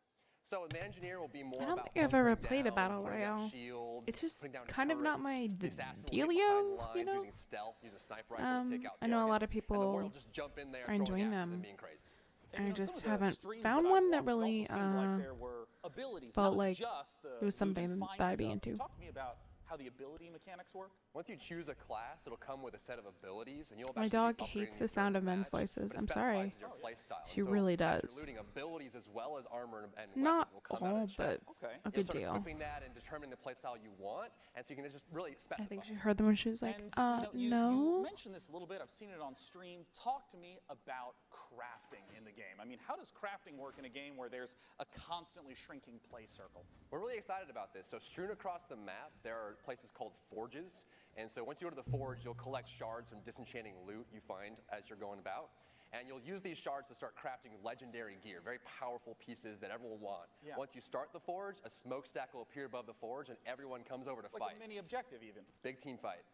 So the engineer will be more I don't about think I've ever hunkering played a down, battle putting up royale. shields, It's just putting down kind of not turrets. my The assassin will get behind dealio, lines, you know? using stealth, use a sniper rifle to take out I know a lot of targets, and the warrior people will just jump in there, are throwing enjoying axes them. and being crazy. I just some of the haven't streams found that I've one that watched really also seemed like there were abilities, felt not like just the it was something move and that find I'd be stuff. into. Talk to me about how the ability mechanics work. Once you choose a class, it'll come with a set of abilities, and you'll My actually dog be hates upgrading the these sound of throughout the men's match, voices. but it I'm specifies sorry. your play style. She So really actually does. looting abilities as well as armor and Not weapons will come out all, of the but chest. Okay. a good Sort of deal. equipping that and determining the play style you want, and so you can just really specify. I think she heard them when she was like, And, you no. mentioned this a little bit. I've seen it on stream. Talk to me about crafting in the game. I mean, how does crafting work in a game where there's a constantly shrinking play circle? We're really excited about this. So strewn across the map, there are places called forges. And so once you go to the forge, you'll collect shards from disenchanting loot you find as you're going about. And you'll use these shards to start crafting legendary gear, very powerful pieces that everyone will want. Yeah. Once you start the forge, a smokestack will appear above the forge, and everyone comes over to It's like fight. a mini objective even. Big team fight.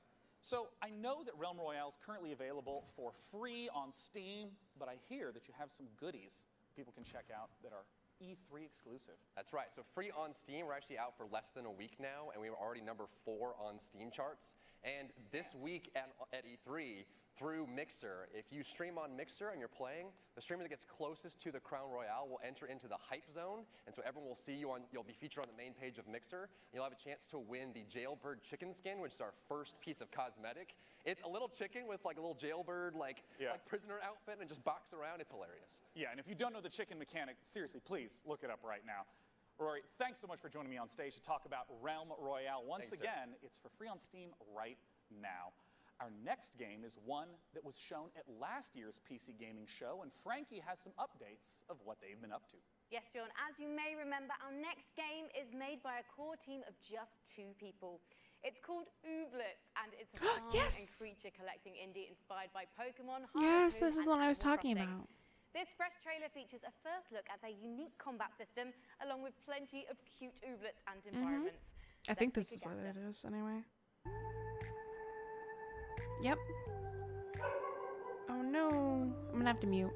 So I know that Realm Royale is currently available for free on Steam, but I hear that you have some goodies people can check out that are E3 exclusive. That's right. So free on Steam, we're actually out for less than a week now, and we were already number 4 on Steam charts. And this week at E3, through Mixer, if you stream on Mixer and you're playing, the streamer that gets closest to the Crown Royale will enter into the hype zone, and so everyone will see you on, you'll be featured on the main page of Mixer, and you'll have a chance to win the Jailbird chicken skin, which is our first piece of cosmetic. It's a little chicken with like a little jailbird, like prisoner outfit, and just box around. It's hilarious. Yeah, and if you don't know the chicken mechanic, seriously, please look it up right now. Rory, thanks so much for joining me on stage to talk about Realm Royale. Once Thanks, sir. again, it's for free on Steam right now. Our next game is one that was shown at last year's PC Gaming Show, and Frankie has some updates of what they've been up to. Yes, John, as you may remember, our next game is made by a core team of just 2 people. It's called Ooblets, and it's a farm and creature collecting indie inspired by Pokemon, Yes, Harvest this is Moon, what I and was Animal talking Crossing. about. This fresh trailer features a first look at their unique combat system, along with plenty of cute Ooblets and environments. I think this is what it is, anyway. Yep. Oh no. I'm gonna have to mute.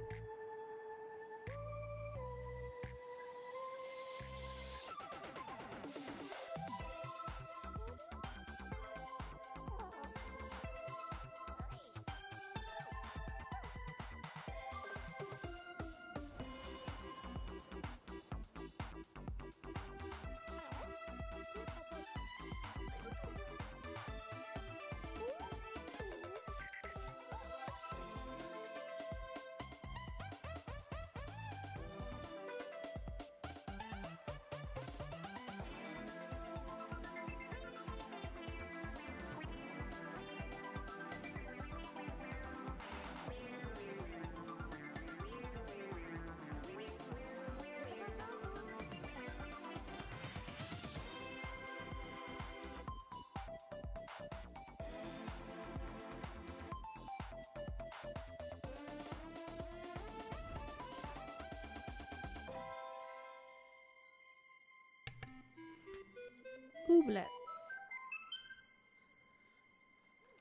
Ooblets.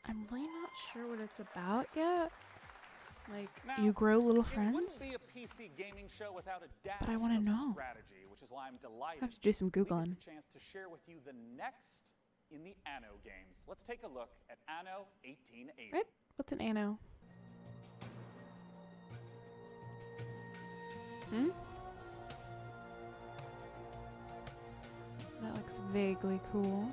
I'm really not sure what it's about yet. Like, Now, you grow little it friends? wouldn't be a PC gaming show without a dash But I wanna of know. strategy, which is why I'm delighted I have to do some we get Googling. the chance to share with you the next in the Anno games. Let's take a look at Anno 1880. What? What's an Anno? Hmm? That looks vaguely cool.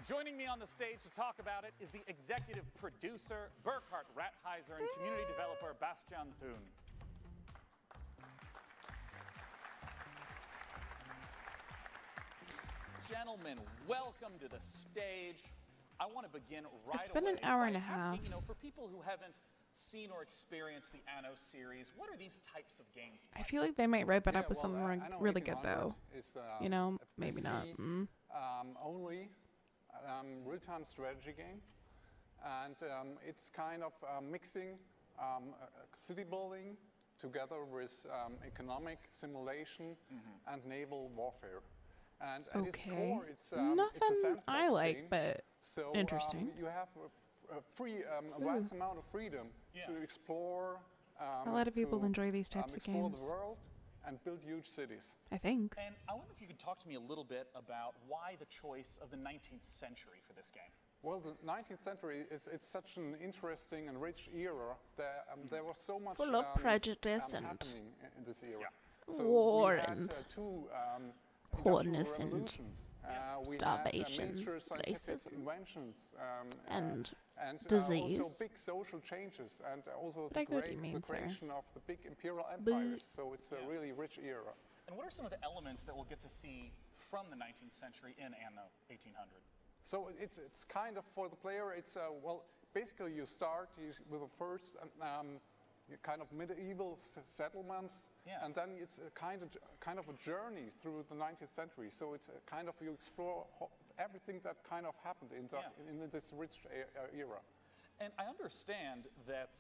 Joining me on the stage to talk about it is the executive producer, Burkhard Rathheiser, and community developer, Bastian Thun. Gentlemen, welcome to the stage. I want to begin right away. It's been an hour and a by half. asking, for people who haven't seen or experienced the Anno series, what are these types of games I feel like they might wrap it up with well, something Anno really good, 1800 though. is, You know, a maybe PC, not. only real-time strategy game, and it's kind of mixing city building together with economic simulation and naval warfare. And at its Okay. core, it's a Nothing sandbox I like, game. but So interesting. you have a vast amount of freedom to explore. A lot of people to, enjoy these types of explore games. the world and build huge cities. I think. And I wonder if you could talk to me a little bit about why the choice of the 19th century for this game. Well, the 19th century it's such an interesting and rich era. There was so much Full of prejudice and happening in this era. war we had, and two poorness industrial and revolutions. We starvation, had major scientific racism, inventions and also disease. big social changes, and also But I get what you the mean, sir. creation of the big imperial But- empires. So it's a really rich era. And what are some of the elements that we'll get to see from the 19th century in Anno 1800? So it's kind of for the player. It's well, basically you start with the first kind of medieval settlements, and then it's a kind of a journey through the 19th century. So it's a kind of you explore everything that kind of happened in this rich era. And I understand that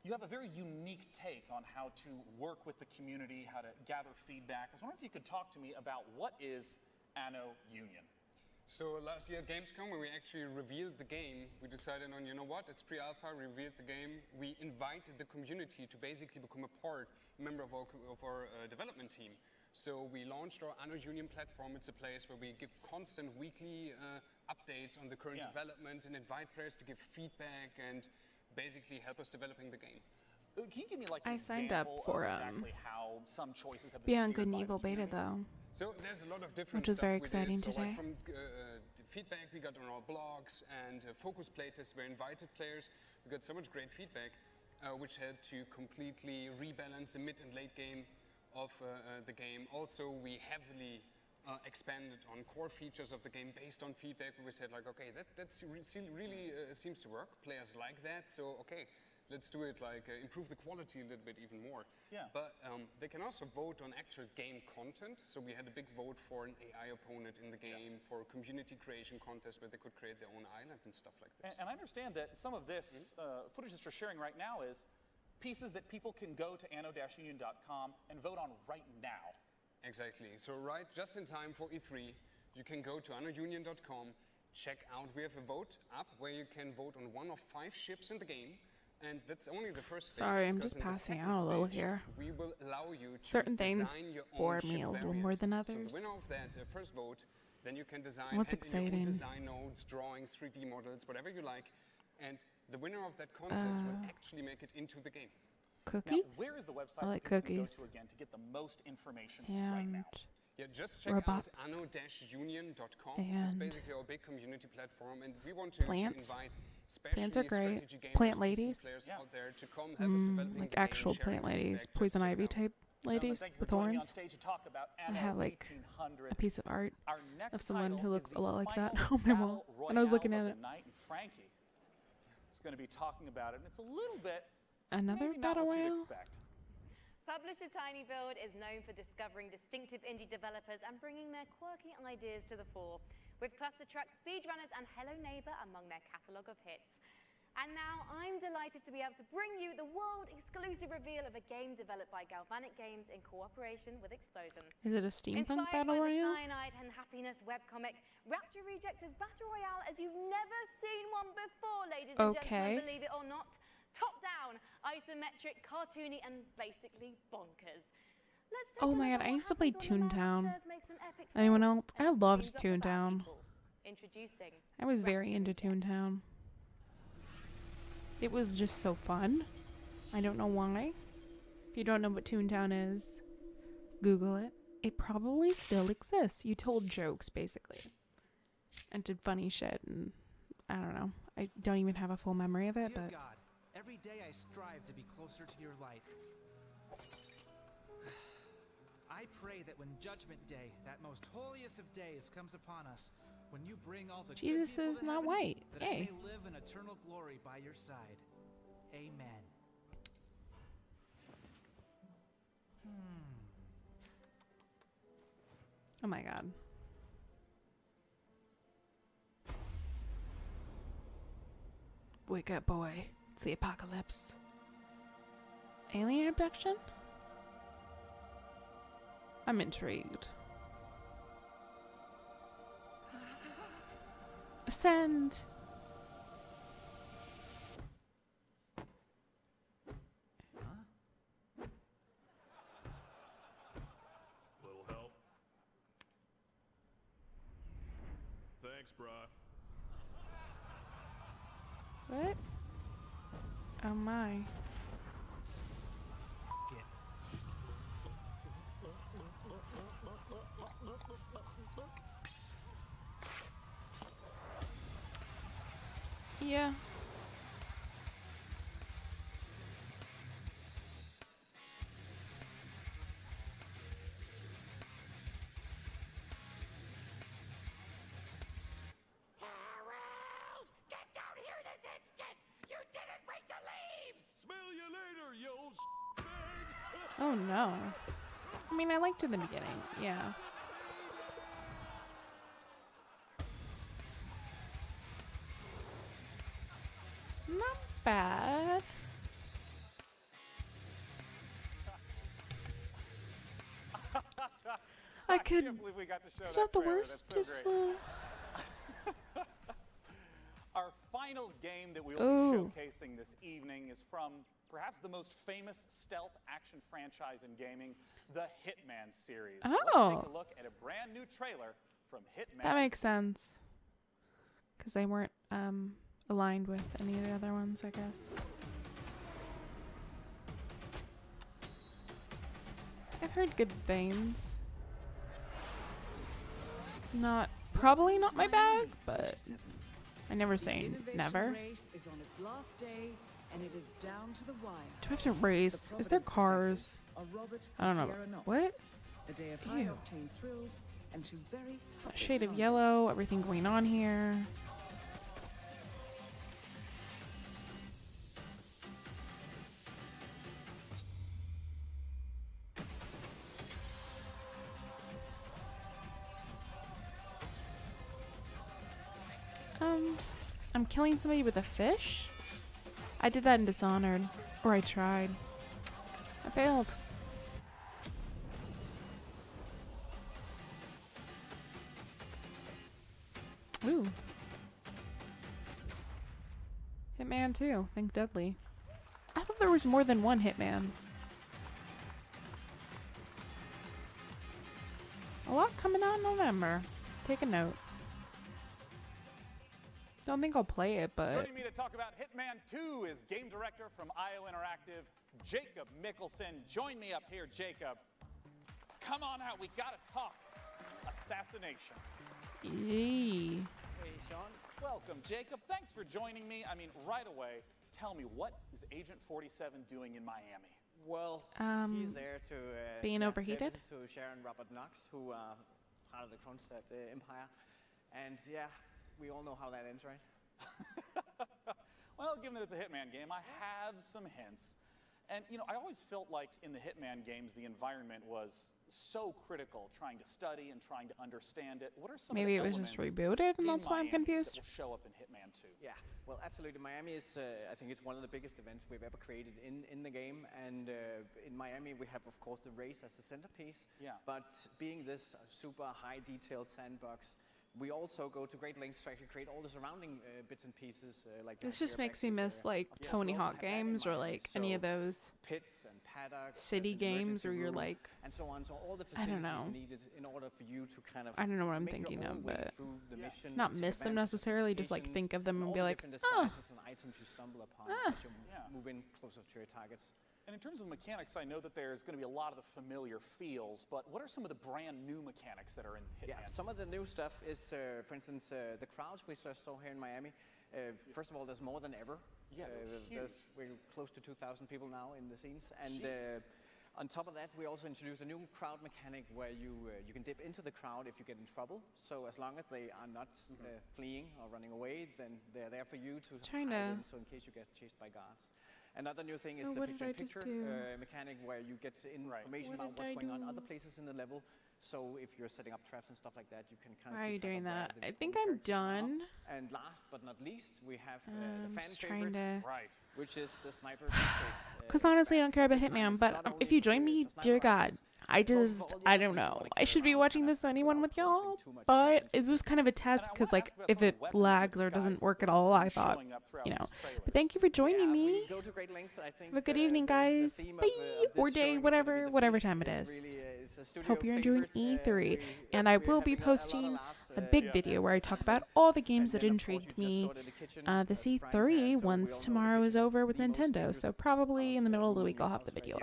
you have a very unique take on how to work with the community, how to gather feedback. I was wondering if you could talk to me about what is Anno Union. So last year at Gamescom, when we actually revealed the game, we decided on, you know what, it's pre-alpha, we revealed the game. We invited the community to basically become a member of our development team. So we launched our Anno Union platform. It's a place where we give constant weekly updates on the current development and invite players to give feedback and basically help us developing the game. Can you give me like an I signed up example for of exactly how some choices have been Beyond steered Good and by Evil the beta community? though. So there's a lot of different Which was stuff very we did. exciting So today. like from the feedback we got on our blogs and focus playtests where invited players, we got so much great feedback, which had to completely rebalance the mid and late game of the game. Also, we heavily expanded on core features of the game based on feedback. We said like, okay, that really seems to work. Players like that, so okay. Let's do it like improve the quality a little bit even more. Yeah. But they can also vote on actual game content. So we had a big vote for an AI opponent in the game, for a community creation contest where they could create their own island and stuff like that. And I understand that some of this footage that you're sharing right now is pieces that people can go to anno-union.com and vote on right now. Exactly. So just in time for E3, you can go to anno-union.com, check out, we have a vote up where you can vote on one of 5 ships in the game. And that's only the first stage. Sorry, I'm because just in the passing second out a little stage, here. We will allow you to Certain things design your own bore ship me a little variant. more than So others. the winner of that first vote, then you can design What's add in your own exciting? design nodes, drawings, 3D models, whatever you like. And the winner of that contest will actually make it into the game. Cookies? Now, where is the website I like that people can cookies. go to again to get the most information right now? Yeah, just check Robots. out anno-union.com. It's And basically our big community platform, and we want to plants. invite especially Plants are great. strategy gamers, Plant PC ladies. players out there to come help us developing Like the game, actual sharing plant ladies, feedback, poison just check it ivy out. type ladies thank you with for joining me on horns. stage to talk about I Anno have like 1800. a piece of art Our next of someone title who is looks the a lot like that final on my wall. battle And I was looking royale at of it. the night, and Frankie is going to be talking about it. And it's a little bit Another maybe not battle what you'd royale? expect. Publisher TinyBuild is known for discovering distinctive indie developers and bringing their quirky ideas to the fore, with Cluster Truck, Speedrunners, and Hello Neighbor among their catalogue of hits. And now I'm delighted to be able to bring you the world-exclusive reveal of a game developed by Galvanic Games in cooperation with Explosion. Is it a steampunk Inspired battle by the royale? Cyanide and Happiness webcomic, Rapture Rejects is battle royale as you've never seen one before, ladies and Okay. gentlemen, believe it or not. Top down, isometric, cartoony, and basically bonkers. Let's take Oh a my look god, at I what used to play happens when the man Toontown. upstairs makes an epic Anyone fail. else? I And loved teams up the bad Toontown. people. Introducing I was very Rapture into Toontown. It was just so fun. I don't know why. If you don't know what Toontown is, Google it. It probably still exists. You told jokes, basically. And did funny shit, and I don't know. I don't even have a full memory of it, Dear but God, every day I strive to be closer to your light. I pray that when Judgment Day, that most holiest of days, comes upon us, when you bring all the good Jesus people is to not heaven, white. that I Yay. may live in eternal glory by your side. Amen. oh my god. Wake up, boy. It's the apocalypse. Alien abduction? I'm intrigued. Send. Little help? Thanks, brah. What? Oh my. Yeah. Harold! Get down here this instant! You didn't bring the leaves! Smell you later, you old bag! Oh no. I mean, I liked it in the beginning. Yeah. Not bad. I could. can't believe we got to show It's that not the trailer. worst. That's so Just. great. Our final game that we will Ooh. be showcasing this evening is from perhaps the most famous stealth action franchise in gaming, the Hitman series. Let's Oh. take a look at a brand new trailer from Hitman. That makes sense. Because they weren't aligned with any of the other ones, I guess. I've heard good things. Probably not my bag, but I never say never. Race is on its last day, and it is down to the wire. Do I have to race? Is there cars? I don't know. What? A day of Ew. high-octane thrills and two very A hot shade of targets. yellow, everything going on here. I'm killing somebody with a fish? I did that in Dishonored. Or I tried. I failed. Ooh. Hitman 2. Think Deadly. I thought there was more than one Hitman. A lot coming out in November. Take a note. Don't think I'll play it, but Joining me to talk about Hitman 2 is game director from IO Interactive, Jacob Mickelson. Join me up here, Jacob. Come on out, we gotta talk. Assassination. Yee. Hey, Sean. Welcome, Jacob. Thanks for joining me. I mean, right away, tell me, what is Agent 47 doing in Miami? Well, he's there to being yeah, overheated? to Sharon Robert Knox, who are part of the Kronstadt Empire, and yeah, we all know how that ends, right? Well, given that it's a Hitman game, I have some hints. And, you know, I always felt like in the Hitman games, the environment was so critical, trying to study and trying to understand it. What are some maybe of it the was just elements rebooted and in that's why I'm Miami confused. that will show up in Hitman 2? Yeah, well, absolutely. Miami is, I think it's one of the biggest events we've ever created in the game. And in Miami, we have, of course, the race as the centerpiece. Yeah. But being this super high detailed sandbox, we also go to great lengths to actually create all the surrounding bits and pieces. Like This just makes me miss like Tony Hawk games or like any of those pits and paddocks, city there's an games where emergency you're room, like, and so on. So all the I don't facilities know. needed in order for you to kind of I don't know what I'm make your thinking own of, way but through the mission, not take miss them advantage of necessarily, just like locations, think of them and all be the like, different oh, disguises and items you stumble upon Ah. as you move in closer to your targets. And in terms of mechanics, I know that there's going to be a lot of the familiar feels, but what are some of the brand new mechanics that are in Hitman? Yeah, some of the new stuff is, for instance, the crowds we just saw here in Miami. First of all, there's more than ever. Yeah, they're huge. We're close to 2,000 people now in the scenes, and on top of that, we also introduced a new crowd mechanic where you can dip into the crowd if you get in trouble. So as long as they are not fleeing or running away, then they're there for you to Trying hide to- in, so in case you get chased by guards. Another new thing is Oh, the what did I just picture-in-picture do? mechanic where you get information What about did what's I going on do? other places in the level. So if you're setting up traps and stuff like that, you can kind of. Why are you doing that? I think I'm I'm done. And last but not least, we have the I'm fan just favorite, trying to- which is the sniper. Because honestly, I don't care about Hitman, but if you join me, dear God, I don't know. I should be watching this 21 with y'all, but it was kind of a test because, like, if it lags or doesn't work at all, I thought, you know. But thank you for joining me. Go to great lengths, I think. Have a good evening, guys. Bye. Or day, whatever time it is. Hope you're enjoying E3. And I will be posting a big video where I talk about all the games that intrigued me this E3 once tomorrow is over with Nintendo. So probably in the middle of the week, I'll have the video up.